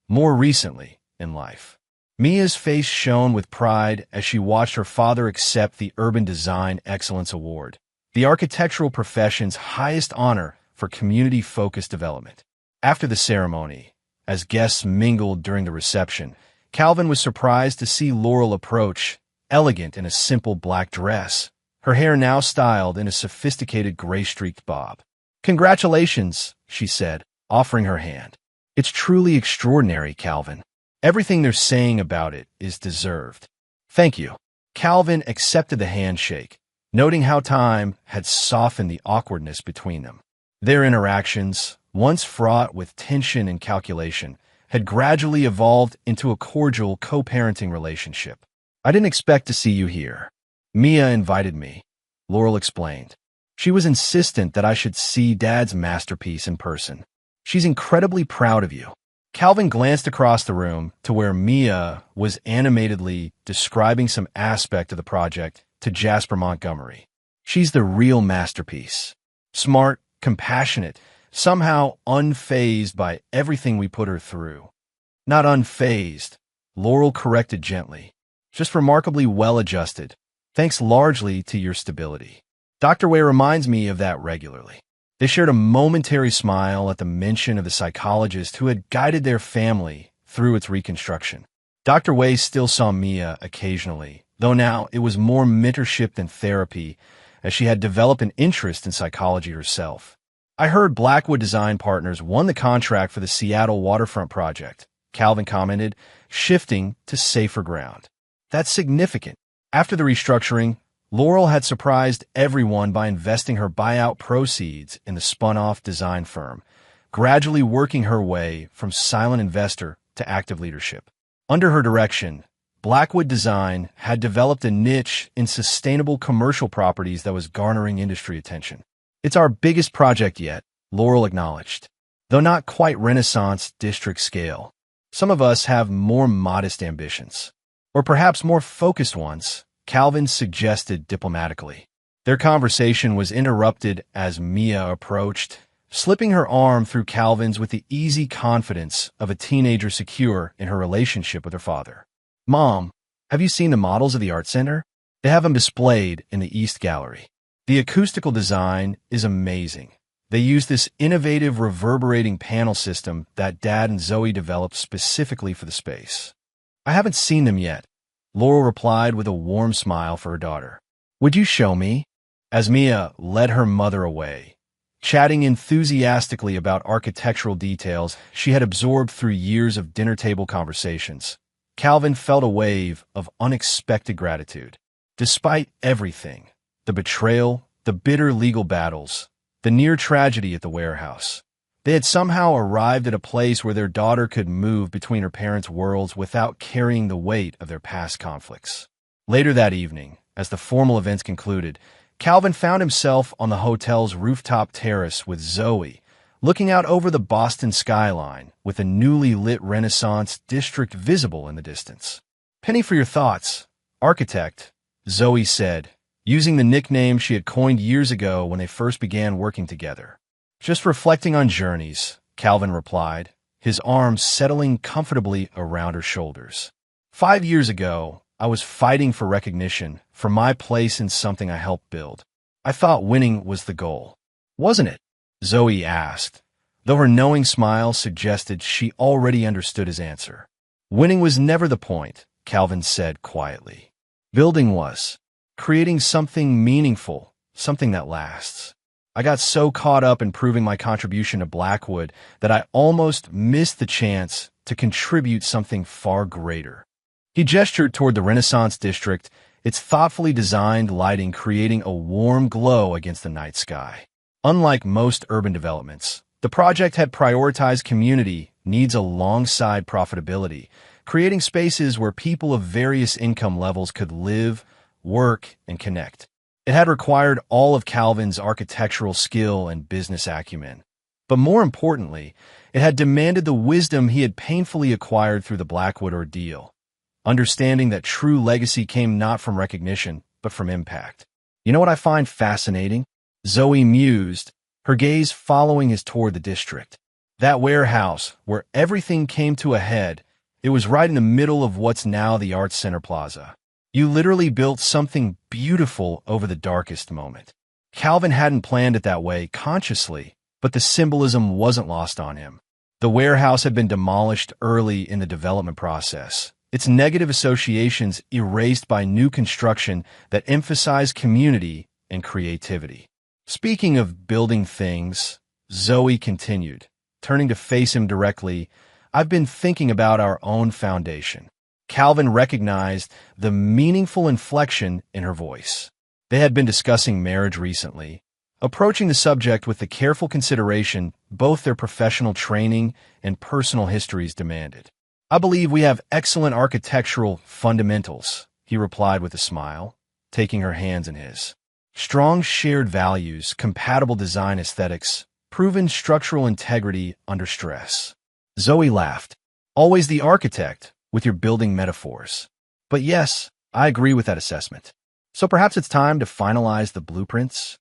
more recently, in life. Mia's face shone with pride as she watched her father accept the Urban Design Excellence Award, the architectural profession's highest honor for community-focused development. After the ceremony, as guests mingled during the reception, Calvin was surprised to see Laurel approach, elegant in a simple black dress, her hair now styled in a sophisticated gray-streaked bob. "Congratulations," she said, offering her hand. "It's truly extraordinary, Calvin. Everything they're saying about it is deserved." "Thank you." Calvin accepted the handshake, noting how time had softened the awkwardness between them. Their interactions, once fraught with tension and calculation, had gradually evolved into a cordial co-parenting relationship. "I didn't expect to see you here. Mia invited me," Laurel explained. "She was insistent that I should see Dad's masterpiece in person. She's incredibly proud of you." Calvin glanced across the room to where Mia was animatedly describing some aspect of the project to Jasper Montgomery. "She's the real masterpiece. Smart, compassionate, somehow unfazed by everything we put her through." "Not unfazed," Laurel corrected gently. "Just remarkably well-adjusted, thanks largely to your stability." Dr. Way reminds me of that regularly. They shared a momentary smile at the mention of the psychologist who had guided their family through its reconstruction. Dr. Way still saw Mia occasionally, though now it was more mentorship than therapy, as she had developed an interest in psychology herself. "I heard Blackwood Design Partners won the contract for the Seattle waterfront project," Calvin commented, shifting to safer ground. "That's significant." After the restructuring, Laurel had surprised everyone by investing her buyout proceeds in the spun-off design firm, gradually working her way from silent investor to active leadership. Under her direction, Blackwood Design had developed a niche in sustainable commercial properties that was garnering industry attention. "It's our biggest project yet," Laurel acknowledged. Though not quite Renaissance district scale. Some of us have more modest ambitions. Or perhaps more focused ones, Calvin suggested diplomatically. Their conversation was interrupted as Mia approached, slipping her arm through Calvin's with the easy confidence of a teenager secure in her relationship with her father. "Mom, have you seen the models of the art center? They have them displayed in the East Gallery. The acoustical design is amazing. They use this innovative reverberating panel system that Dad and Zoe developed specifically for the space." "I haven't seen them yet," Laurel replied with a warm smile for her daughter. "Would you show me?" As Mia led her mother away, chatting enthusiastically about architectural details she had absorbed through years of dinner table conversations, Calvin felt a wave of unexpected gratitude. Despite everything, the betrayal, the bitter legal battles, the near tragedy at the warehouse, they had somehow arrived at a place where their daughter could move between her parents' worlds without carrying the weight of their past conflicts. Later that evening, as the formal events concluded, Calvin found himself on the hotel's rooftop terrace with Zoe, looking out over the Boston skyline with a newly lit Renaissance district visible in the distance. "Penny for your thoughts, architect," Zoe said, using the nickname she had coined years ago when they first began working together. "Just reflecting on journeys," Calvin replied, his arms settling comfortably around her shoulders. "5 years ago, I was fighting for recognition, for my place in something I helped build. I thought winning was the goal. Wasn't it?" Zoe asked, though her knowing smile suggested she already understood his answer. "Winning was never the point," Calvin said quietly. "Building was. Creating something meaningful, something that lasts. I got so caught up in proving my contribution to Blackwood that I almost missed the chance to contribute something far greater." He gestured toward the Renaissance district, its thoughtfully designed lighting creating a warm glow against the night sky. Unlike most urban developments, the project had prioritized community needs alongside profitability, creating spaces where people of various income levels could live, work, and connect. It had required all of Calvin's architectural skill and business acumen. But more importantly, it had demanded the wisdom he had painfully acquired through the Blackwood ordeal, understanding that true legacy came not from recognition, but from impact. "You know what I find fascinating?" Zoe mused, her gaze following his toward the district. "That warehouse, where everything came to a head, it was right in the middle of what's now the Arts Center Plaza. You literally built something beautiful over the darkest moment." Calvin hadn't planned it that way consciously, but the symbolism wasn't lost on him. The warehouse had been demolished early in the development process, its negative associations erased by new construction that emphasized community and creativity. "Speaking of building things," Zoe continued, turning to face him directly, "I've been thinking about our own foundation." Calvin recognized the meaningful inflection in her voice. They had been discussing marriage recently, approaching the subject with the careful consideration both their professional training and personal histories demanded. "I believe we have excellent architectural fundamentals," he replied with a smile, taking her hands in his. "Strong shared values, compatible design aesthetics, proven structural integrity under stress." Zoe laughed. "Always the architect with your building metaphors. But yes, I agree with that assessment. So perhaps it's time to finalize the blueprints?"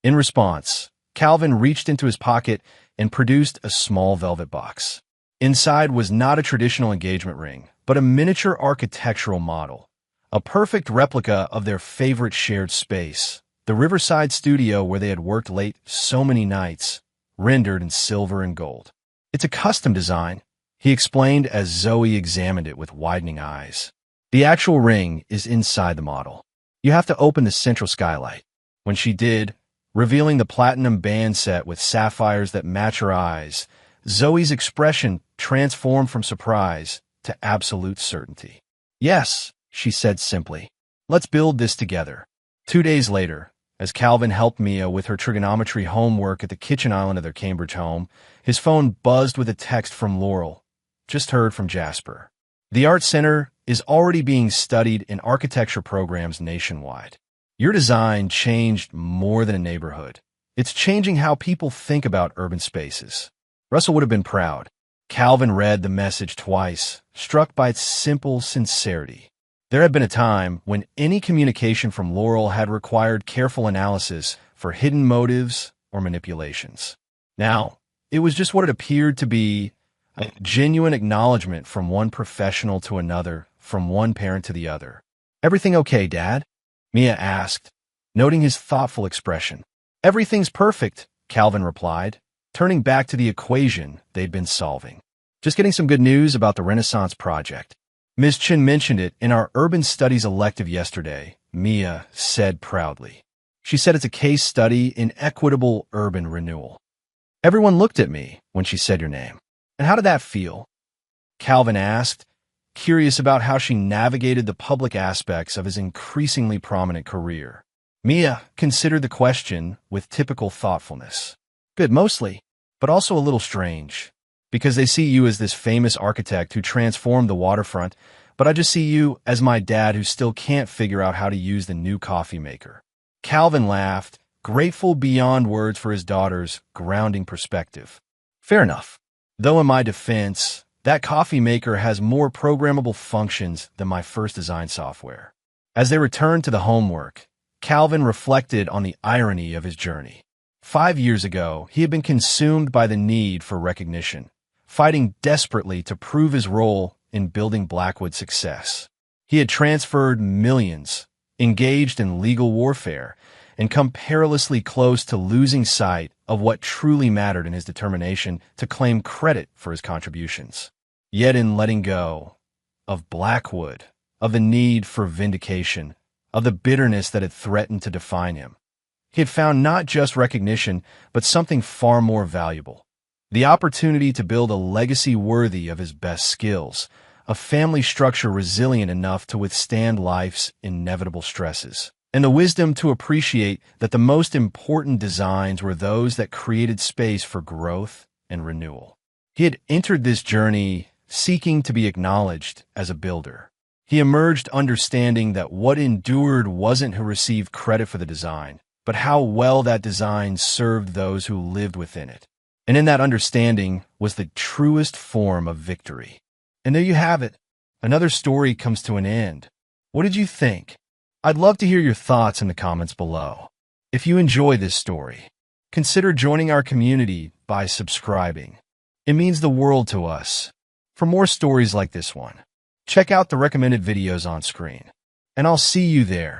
In response, Calvin reached into his pocket and produced a small velvet box. Inside was not a traditional engagement ring, but a miniature architectural model, a perfect replica of their favorite shared space, the riverside studio where they had worked late so many nights, rendered in silver and gold. "It's a custom design," he explained as Zoe examined it with widening eyes. "The actual ring is inside the model. You have to open the central skylight." When she did, revealing the platinum band set with sapphires that match her eyes, Zoe's expression transformed from surprise to absolute certainty. "Yes," she said simply. "Let's build this together." 2 days later, as Calvin helped Mia with her trigonometry homework at the kitchen island of their Cambridge home, his phone buzzed with a text from Laurel. "Just heard from Jasper. The Art Center is already being studied in architecture programs nationwide. Your design changed more than a neighborhood. It's changing how people think about urban spaces. Russell would have been proud. Calvin read the message twice, struck by its simple sincerity. There had been a time when any communication from Laurel had required careful analysis for hidden motives or manipulations. Now, it was just what it appeared to be, a genuine acknowledgement from one professional to another, from one parent to the other. "Everything okay, Dad?" Mia asked, noting his thoughtful expression. "Everything's perfect," Calvin replied, turning back to the equation they'd been solving. "Just getting some good news about the Renaissance project. Ms. Chin mentioned it in our urban studies elective yesterday," Mia said proudly. "She said it's a case study in equitable urban renewal." "Everyone looked at me when she said your name. And how did that feel?" Calvin asked, curious about how she navigated the public aspects of his increasingly prominent career. Mia considered the question with typical thoughtfulness. "Good, mostly, but also a little strange. Because they see you as this famous architect who transformed the waterfront, but I just see you as my dad who still can't figure out how to use the new coffee maker." Calvin laughed, grateful beyond words for his daughter's grounding perspective. "Fair enough. Though in my defense, that coffee maker has more programmable functions than my first design software." As they returned to the homework, Calvin reflected on the irony of his journey. 5 years ago, he had been consumed by the need for recognition, fighting desperately to prove his role in building Blackwood's success. He had transferred millions, engaged in legal warfare, and come perilously close to losing sight of what truly mattered in his determination to claim credit for his contributions. Yet in letting go of Blackwood, of the need for vindication, of the bitterness that had threatened to define him, he had found not just recognition, but something far more valuable. The opportunity to build a legacy worthy of his best skills, a family structure resilient enough to withstand life's inevitable stresses, and the wisdom to appreciate that the most important designs were those that created space for growth and renewal. He had entered this journey seeking to be acknowledged as a builder. He emerged understanding that what endured wasn't who received credit for the design, but how well that design served those who lived within it. And in that understanding was the truest form of victory. And there you have it. Another story comes to an end. What did you think? I'd love to hear your thoughts in the comments below. If you enjoy this story, consider joining our community by subscribing. It means the world to us. For more stories like this one, check out the recommended videos on screen. And I'll see you there.